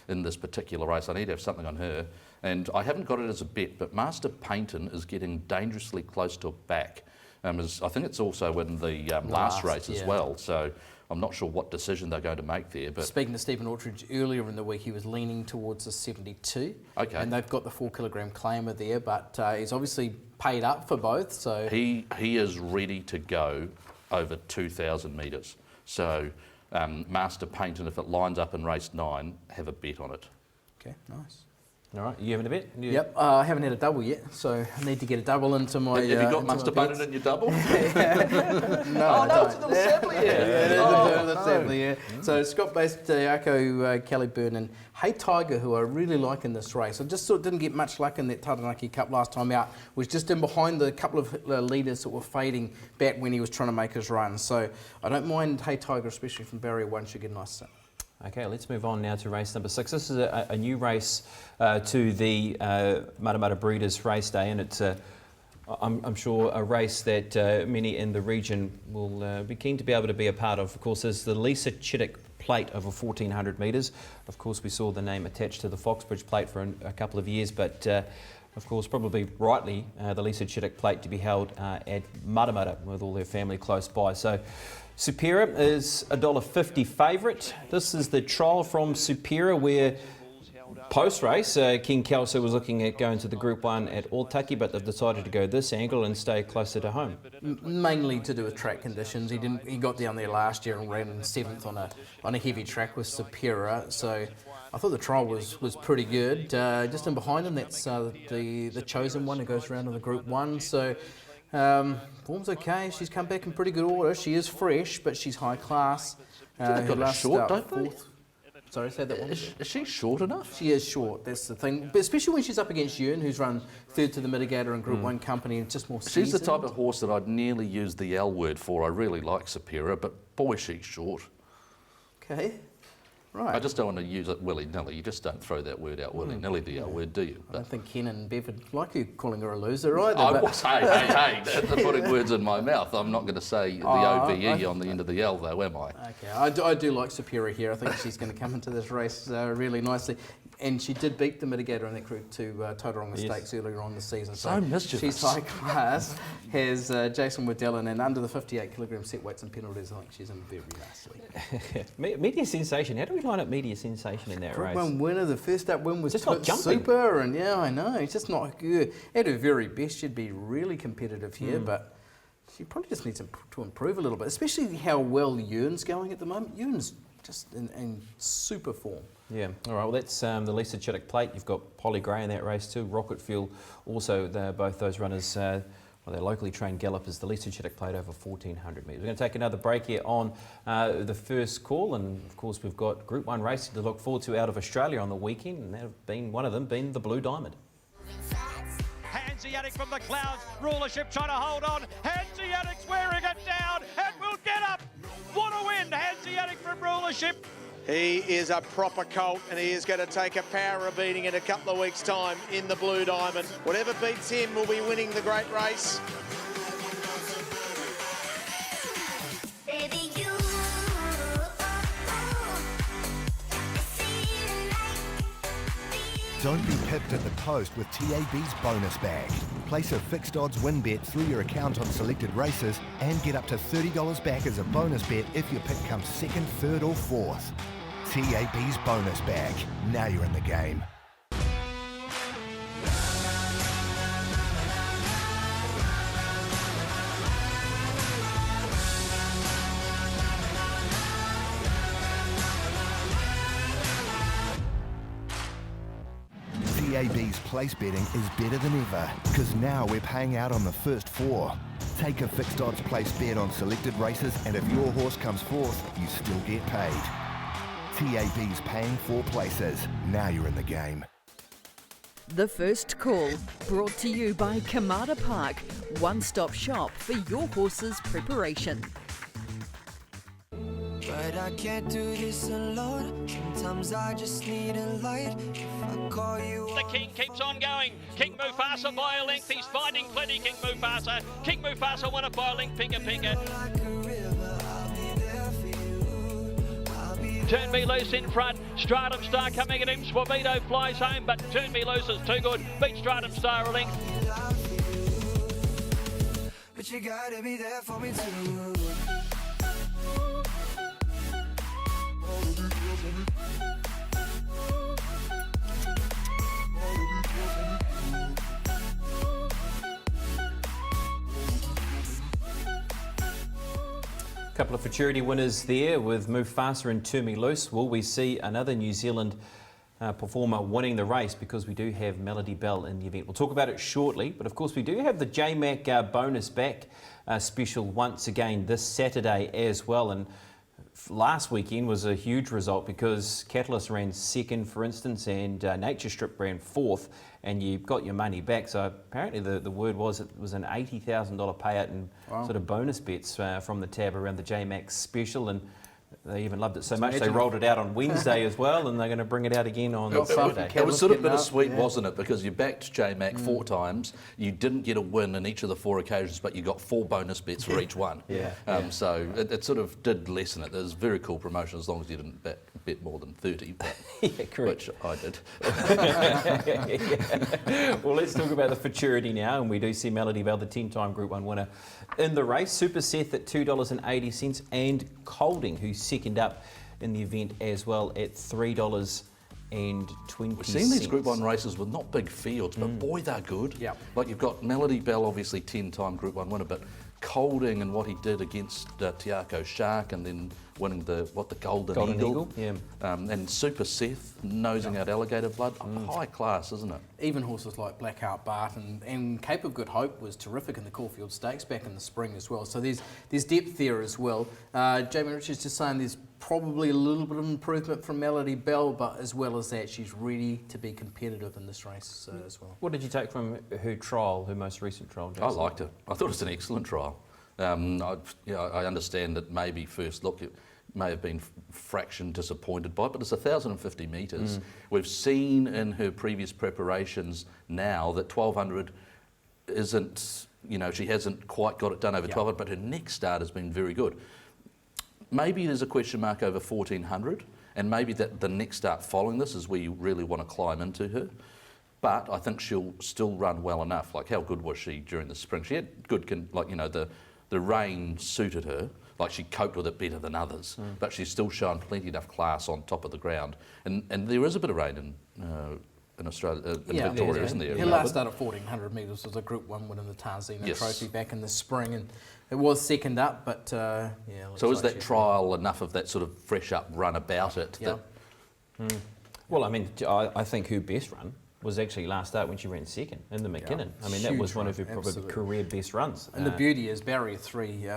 in this particular race. I need to have something on her. And I haven't got it as a bet, but Master Painton is getting dangerously close to a back. I think it's also in the last race as well, so I'm not sure what decision they're going to make there. But speaking to Stephen Aldridge earlier in the week, he was leaning towards the 72. Okay. And they've got the 4 kilogram claimer there, but he's obviously paid up for both. So he is ready to go over 2,000 metres. So Master Painton, if it lines up in race 9, have a bet on it. Okay, nice. All right, you having a bet? Yep, I haven't had a double yet, so I need to get a double into my. Have you got Master Painton in your double? No, oh, no, it's a little sampler, yeah. It is a little sampler, yeah. So Scott Bastiaco, Kelly Byrne and Hey Tiger, who I really like in this race. I just sort of didn't get much luck in that Taranaki Cup last time out. Was just in behind the couple of leaders that were fading back when he was trying to make his run. So I don't mind Hey Tiger, especially from barrier 1, should get a nice set. Okay, let's move on now to race number 6. This is a new race to the Matamata Breeders' Race Day, and it's, I'm sure, a race that many in the region will be keen to be able to be a part of. Of course, there's the Lisa Chittick Plate over 1,400 metres. Of course, we saw the name attached to the Foxbridge Plate for a couple of years, but of course, probably rightly, the Lisa Chittick Plate to be held at Matamata with all their family close by. So Superior is $1.50 favourite. This is the trial from Superior where post-race King Kelso was looking at going to the Group 1 at Otaki, but they've decided to go this angle and stay closer to home. Mainly to do with track conditions. He got down there last year and ran 7th on a heavy track with Superior, so I thought the trial was pretty good. Just in behind him, that's the chosen one who goes around in the Group 1. So form's okay. She's come back in pretty good order. She is fresh, but she's high class. They've got her short, don't they? Sorry, say that one. Is she short enough? She is short, that's the thing. But especially when she's up against Yuen, who's run 3rd to the Mitigator and Group 1 company, and just more seasoned. She's the type of horse that I'd nearly use the L word for. I really like Superior, but boy, she's short. Okay. Right. I just don't want to use it willy-nilly. You just don't throw that word out willy-nilly, the L word, do you? I don't think Ken and Bev would like you calling her a loser either. Hey, they're putting words in my mouth. I'm not going to say the OVE on the end of the L, though, am I? Okay, I do like Superior here. I think she's going to come into this race really nicely. And she did beat the Mitigator in that Group 2 Tauranga Stakes earlier on the season. So mischievous. She's high class, has Jason Waddell, and under the 58 kilogram set weights and penalties, I think she's in very nicely. Media Sensation, how do we line up Media Sensation in that Group race? 1 winner, the first up win was just not jumping. Super, and yeah, I know, it's just not good. At her very best, she'd be really competitive here, but she probably just needs to improve a little bit, especially how well Yuen's going at the moment. Yuen's just in super form. Yeah, all right, well that's the Lisa Chittick Plate. You've got Polly Gray in that race too. Rocket Fuel also, both those runners, well, they're locally trained gallopers. The Lisa Chittick Plate over 1,400 metres. We're going to take another break here on the first call, and of course we've got Group 1 racing to look forward to out of Australia on the weekend, and that have been one of them being the Blue Diamond. Hanseatic from the clouds, rulership trying to hold on. Hanseatic's wearing it down and will get up. What a win, Hanseatic from rulership. He is a proper colt, and he is going to take a power beating in a couple of weeks' time in the Blue Diamond. Whatever beats him will be winning the great race. Don't be pipped at the post with TAB's bonus bag. Place a fixed odds win bet through your account on selected races and get up to $30 back as a bonus bet if your pick comes 2nd, 3rd or 4th. TAB's bonus bag. Now you're in the game. TAB's place betting is better than ever because now we're paying out on the first 4. Take a fixed odds place bet on selected races, and if your horse comes 4th, you still get paid. TAB's paying 4 places. Now you're in the game. The First Call, brought to you by Kamada Park, one-stop shop for your horse's preparation. But I can't do this alone. Sometimes I just need a light. If I call you, the King keeps on going. King Mufasa by a length. He's finding plenty. King Mufasa. King Mufasa won it by a length. Pinga. like a river. Turn Me Loose in front. Stratum Star coming at him. Suavito flies home, but Turn Me Loose is too good. Beat Stratum Star a length. But you gotta be there for me too. Couple of Futurity winners there with Mufasa and Turn Me Loose. Will we see another New Zealand performer winning the race, because we do have Melody Bell in the event? We'll talk about it shortly, but of course we do have the JMac bonus back special once again this Saturday as well. And last weekend was a huge result because Catalyst ran second, for instance, and Nature Strip ran fourth, and you got your money back. So apparently the word was it was an $80,000 payout in sort of bonus bets from the tab around the JMax special, and they even loved it so much they rolled it out on Wednesday as well, and they're going to bring it out again on Saturday. It was sort of bittersweet, wasn't it? Because you backed JMac 4 times, you didn't get a win in each of the 4 occasions, but you got 4 bonus bets for each one. So it sort of did lessen it. It was a very cool promotion as long as you didn't bet more than 30, but, which I did. Well, let's talk about the Futurity now, and we do see Melody Bell, the 10-time Group 1 winner, in the race. Super Seth at $2.80, and Colding, who's second up in the event as well at $3.20. We've seen these Group 1 races with not big fields, but boy, they're good. Like you've got Melody Bell, obviously 10-time Group 1 winner, but Colding and what he did against Tiako Shark, and then winning the Golden Eagle. And Super Seth nosing out Alligator Blood. High class, isn't it? Even horses like Blackheart Bart and Cape of Good Hope was terrific in the Caulfield Stakes back in the spring as well. So there's depth there as well. Jamie Richards just saying there's probably a little bit of improvement from Melody Bell, but as well as that, she's ready to be competitive in this race as well. What did you take from her trial, her most recent trial, Jason? I liked it. I thought it was an excellent trial. I understand that maybe first look it may have been fraction disappointed by it, but it's 1,050 metres. We've seen in her previous preparations now that 1,200 isn't, she hasn't quite got it done over 1,200, but her next start has been very good. Maybe there's a question mark over 1,400, and maybe that the next start following this is where you really want to climb into her. But I think she'll still run well enough. Like, how good was she during the spring? She had good, the rain suited her. Like, she coped with it better than others, but she's still shown plenty enough class on top of the ground. And there is a bit of rain in Australia, in Victoria, isn't there? Her last start at 1,400 metres was a Group 1 win in the Tarzina Trophy back in the spring, and it was second up, but So is that trial enough of that sort of fresh up run about it? Well, I mean, I think her best run was actually last start when she ran second in the McKinnon. I mean, that was one of her probably career best runs. And the beauty is Barrier 3,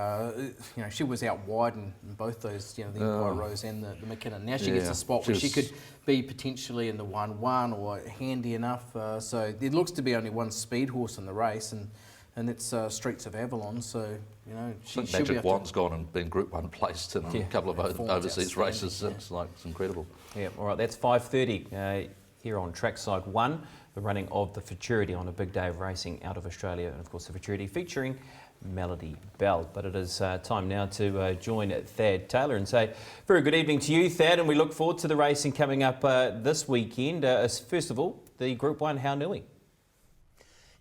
she was out wide in both those, the Empire Rose and the McKinnon. Now she gets a spot where she could be potentially in the 1-1 or handy enough. So there looks to be only one speed horse in the race, and it's Streets of Avalon. So, I think Magic Wand's gone and been Group 1 placed in a couple of overseas races since. It's incredible. Yeah, all right, that's 5:30. Here on Trackside 1, the running of the Futurity on a big day of racing out of Australia, and of course the Futurity featuring Melody Bell. But it is time now to join Thad Taylor and say very good evening to you, Thad, and we look forward to the racing coming up this weekend. First of all, the Group 1 Haunui.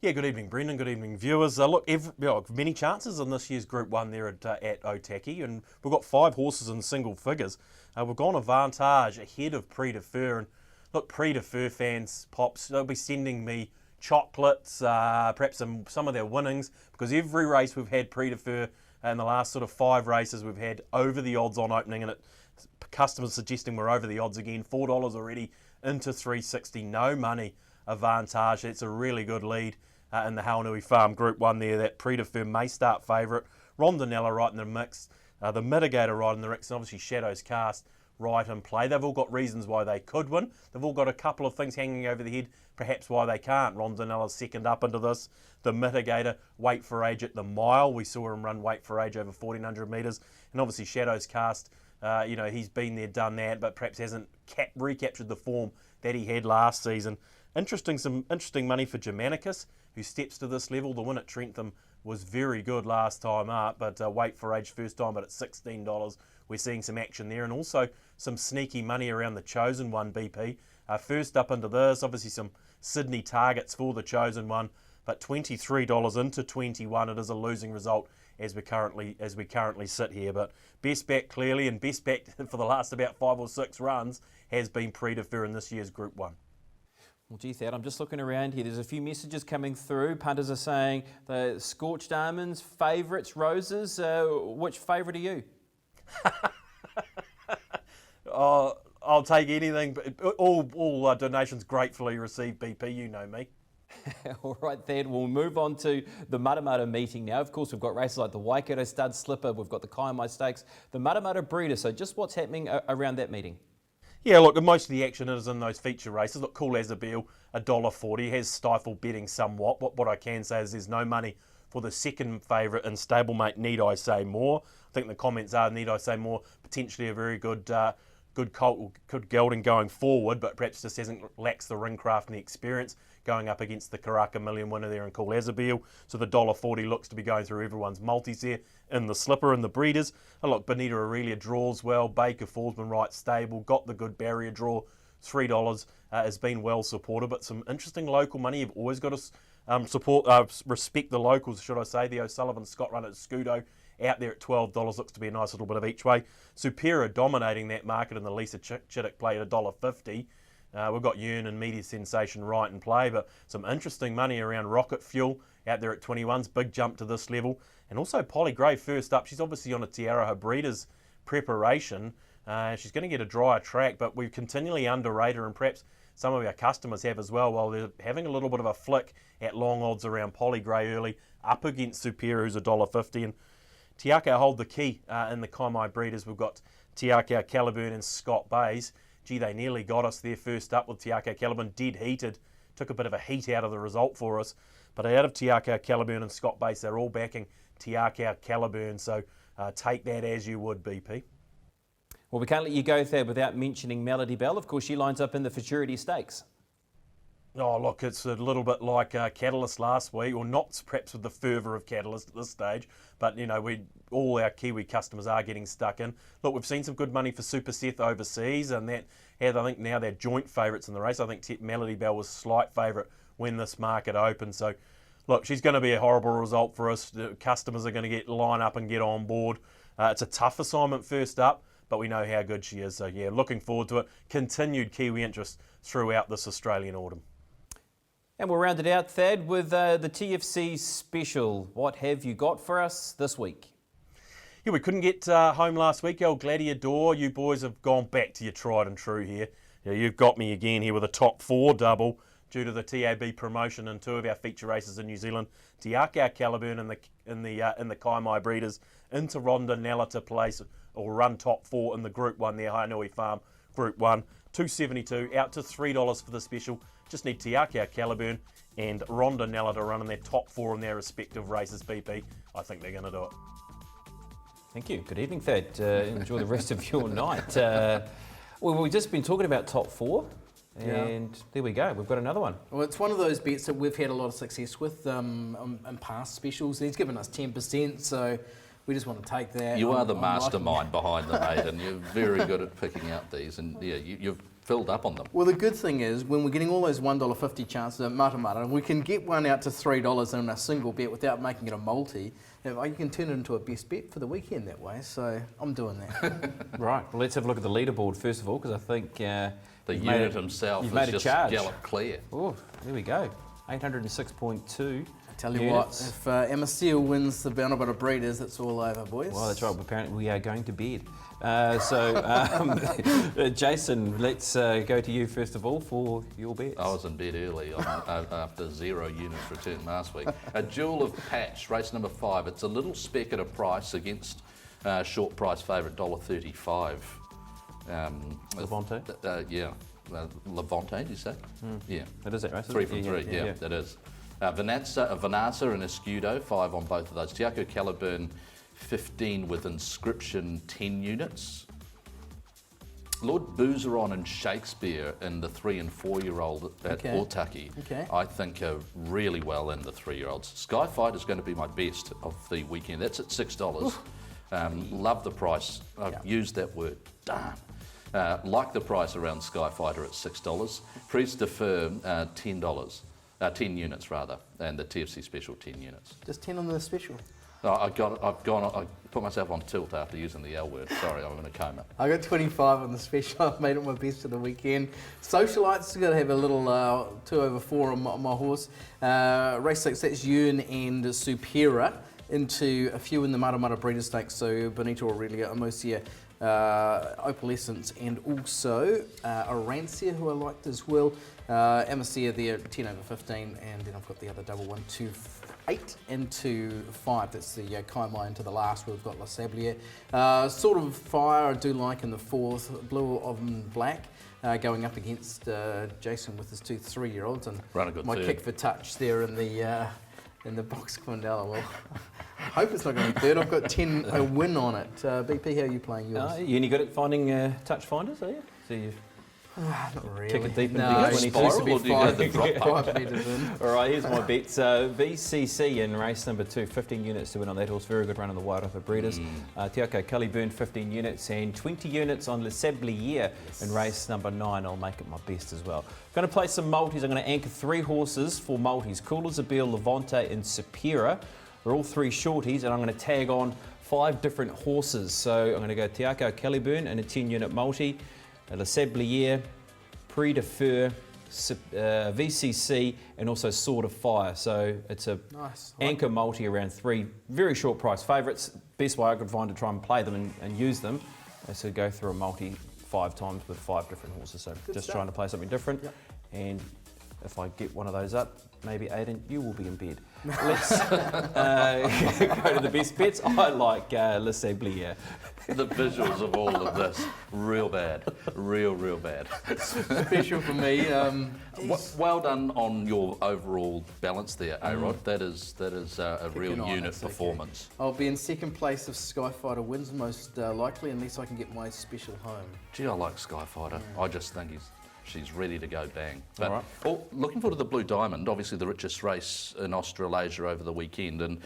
Yeah, good evening, Brendan. Good evening, viewers. Many chances in this year's Group 1 there at Otaki, and we've got 5 horses in single figures. We've gone Avantage ahead of Prix de Fer, and look, Prix de Fer fans, Pops, they'll be sending me chocolates, perhaps some of their winnings, because every race we've had Prix de Fer in the last sort of 5 races we've had over the odds on opening, and customers suggesting we're over the odds again. $4 already into $3.60, no money Avantage. It's a really good lead in the Haunui Farm Group 1 there. That Prix de Fer may start favourite. Rondinella right in the mix, the Mitigator right in the mix, and obviously Shadows Cast right in play. They've all got reasons why they could win. They've all got a couple of things hanging over their head, perhaps why they can't. Rondinella's second up into this. The Mitigator, Wait for Age at the mile. We saw him run Wait for Age over 1,400 metres. And obviously Shadows Cast, he's been there, done that, but perhaps hasn't recaptured the form that he had last season. Some interesting money for Germanicus, who steps to this level. The win at Trentham was very good last time up, but Wait for Age first time, but at $16 we're seeing some action there, and also some sneaky money around the Chosen One, BP. First up into this, obviously some Sydney targets for the Chosen One, but $23 into 21, it is a losing result as we currently sit here. But best bet clearly, and best bet for the last about 5 or 6 runs, has been Prix de Fer in this year's Group 1. Well, gee, Thad, I'm just looking around here. There's a few messages coming through. Punters are saying the scorched almonds, favourites, roses. Which favourite are you? Oh, I'll take anything. But all donations gratefully received, BP. You know me. All right, Thad, we'll move on to the Matamata meeting now. Of course, we've got races like the Waikato Stud Slipper, we've got the Kaimai Stakes, the Matamata Breeder. So just what's happening around that meeting? Yeah, look, most of the action is in those feature races. Look, Cool as a Beal, $1.40, has stifled betting somewhat. What I can say is there's no money for the second favourite in stablemate, Need I Say More. I think the comments are, Need I Say More, potentially a very good colt, good gelding going forward, but perhaps just lacks the ring craft and the experience going up against the Karaka Million winner there in Cool as a Beal. So the $1.40 looks to be going through everyone's multis there in the Slipper and the Breeders. And look, Bonita Aurelia draws well. Baker Fall's been right stable, got the good barrier draw, $3, has been well supported, but some interesting local money. You've always got to respect the locals, should I say. The O'Sullivan Scott run at Scudo out there at $12 looks to be a nice little bit of each way. Superior dominating that market in the Lisa Chittick play at $1.50. We've got Yearn and Media Sensation right in play, but some interesting money around Rocket Fuel out there at 21's, big jump to this level. And also Polly Gray first up. She's obviously on a Tiara Breeders preparation. She's going to get a drier track, but we've continually underrated her, and perhaps some of our customers have as well, while they're having a little bit of a flick at long odds around Polly Gray early, up against Superior, who's $1.50. And Te Akau hold the key in the Kaimai Breeders. We've got Te Akau, Caliburn and Scott Bays. Gee, they nearly got us there first up with Te Akau, Caliburn, dead heated. Took a bit of a heat out of the result for us. But out of Te Akau, Caliburn and Scott Bays, they're all backing Te Akau, Caliburn. So take that as you would, BP. Well, we can't let you go, Thad, without mentioning Melody Bell. Of course, she lines up in the Futurity Stakes. Oh, look, it's a little bit like Catalyst last week, or not perhaps with the fervour of Catalyst at this stage, but, you know, all our Kiwi customers are getting stuck in. Look, we've seen some good money for Super Seth overseas, and that had, I think, now they're joint favourites in the race. I think Melody Bell was slight favourite when this market opened. So, look, she's going to be a horrible result for us. The customers are going to line up and get on board. It's a tough assignment first up, but we know how good she is. So, yeah, looking forward to it. Continued Kiwi interest throughout this Australian autumn. And we'll round it out, Thad, with the TFC special. What have you got for us this week? Yeah, we couldn't get home last week. El Gladiador, you boys have gone back to your tried and true here. Yeah, you've got me again here with a top 4 double due to the TAB promotion in 2 of our feature races in New Zealand. Te Akau, Caliburn in the Kaimai Breeders into Ronda Nella to place or run top 4 in the Group 1 there, Hainui Farm Group 1. $2.72 out to $3 for the special. Just need Te Akau, Caliburn and Ronda Nella to run in their top 4 in their respective races, BP. I think they're going to do it. Thank you. Good evening, Thad. Enjoy the rest of your night. Well, we've just been talking about top 4, and there we go. We've got another one. Well, it's one of those bets that we've had a lot of success with in past specials. He's given us 10%, so we just want to take that. You are the mastermind behind them, Aidan. You're very good at picking out these, and yeah, you've filled up on them. Well, the good thing is when we're getting all those $1.50 chances at Matamata, we can get one out to $3 in a single bet without making it a multi. You can turn it into a best bet for the weekend that way, so I'm doing that. Right, well, let's have a look at the leaderboard first of all, because I think the unit himself has just galloped clear. Oh, there we go. 806.2. Tell you what, if Emma Steele wins the Matamata Breeders, it's all over, boys. Well, that's right. Apparently, we are going to bed. Jason, let's go to you first of all for your bets. I was in bed early after 0 units returned last week. A Jewel of Patch, race number 5. It's a little speck at a price against short price favourite $1.35. Levante? Yeah. Levante, did you say? Yeah. That is it, right? 3 from 3, yeah, that is. Vanasa and Escudo, 5 on both of those. Te Akau, Caliburn, 15 with Inscription, 10 units. Lord Boozeron and Shakespeare in the 3 and 4-year-old at Otaki, I think are really well in the 3-year-olds. Skyfight is going to be my best of the weekend. That's at $6. Love the price. I've used that word. Darn. Like the price around Skyfighter at $6. Prise de Fer, $10. 10 units rather, and the TFC special 10 units. Just 10 on the special. I put myself on tilt after using the L word. Sorry, I'm in a coma. I got 25 on the special. I've made it my best for the weekend. Socialites got to have a little 2/4 on my horse. Race 6, that's Ewan and Supera into a few in the Maramara Breeders' Stakes. So Benito Aurelia, Amosia, Opalescence, and also Arancia, who I liked as well. Amasia there, 10/15, and then I've got the other double one, 2/8 and 2/5. That's the Kaimai into the last. We've got La Sablier. Sort of Fire I do like in the 4th. Blue of Black. Going up against Jason with his 2 3-year-olds, and Run a good my third. kick for touch there in the box Quindella. Well, I hope it's not going to be third. I've got 10 a win on it. BP, how are you playing yours? You any good at finding touch finders, are you? So you not really. kick it deep into No, the 22. spiral, or do you go the drop 5 metres in? All right, here's my bets. VCC in race number 2, 15 units to win on that horse. Very good run on the Wide Upper Breeders. Tiako Cullyburn, 15 units, and 20 units on Le Sablier in race number 9. I'll make it my best as well. Going to play some multis. I'm going to anchor 3 horses for multis. Cool as a Beal, Levante, and Supera. They're all 3 shorties, and I'm going to tag on 5 different horses. So I'm going to go Tiako Cullyburn in a 10-unit multi. Le Sablier, Prix de Fer, VCC, and also Sword of Fire. So it's a anchor multi around 3 very short price favourites. Best way I could find to try and play them and use them is to go through a multi 5 times with 5 different horses. So Good just stuff. trying to play something different. Yep. And if I get one of those up, maybe Aidan, you will be in bed. Let's go to the best bets. I like Le Sablier. The visuals of all of this, real bad, real bad. Special for me. Well done on your overall balance there, A-Rod. That is a real an eye, unit that's okay. performance. I'll be in second place if Skyfighter wins, most likely, unless I can get my special home. Gee, I like Skyfighter. I just think she's ready to go bang. But All right. well, looking forward to the Blue Diamond, obviously the richest race in Australasia over the weekend, and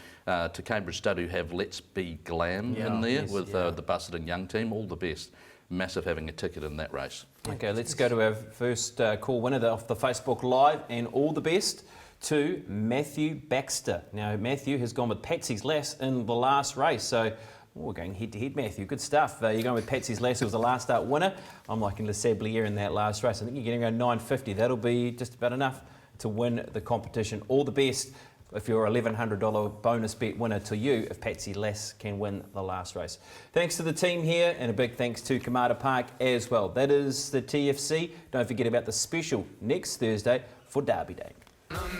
to Cambridge Stud, who have Let's Be Glam in there with the Busselton Young team. All the best. Massive having a ticket in that race. Okay, let's go to our first call winner off the Facebook Live, and all the best to Matthew Baxter. Now, Matthew has gone with Patsy's Lass in the last race, so we're going head-to-head, Matthew. Good stuff. You're going with Patsy's Lass, who was the last start winner. I'm liking Le Sablier in that last race. I think you're getting around 950. That'll be just about enough to win the competition. All the best if you're a $1,100 bonus bet winner to you if Patsy Lass can win the last race. Thanks to the team here, and a big thanks to Kamada Park as well. That is the TFC. Don't forget about the special next Thursday for Derby Day. Come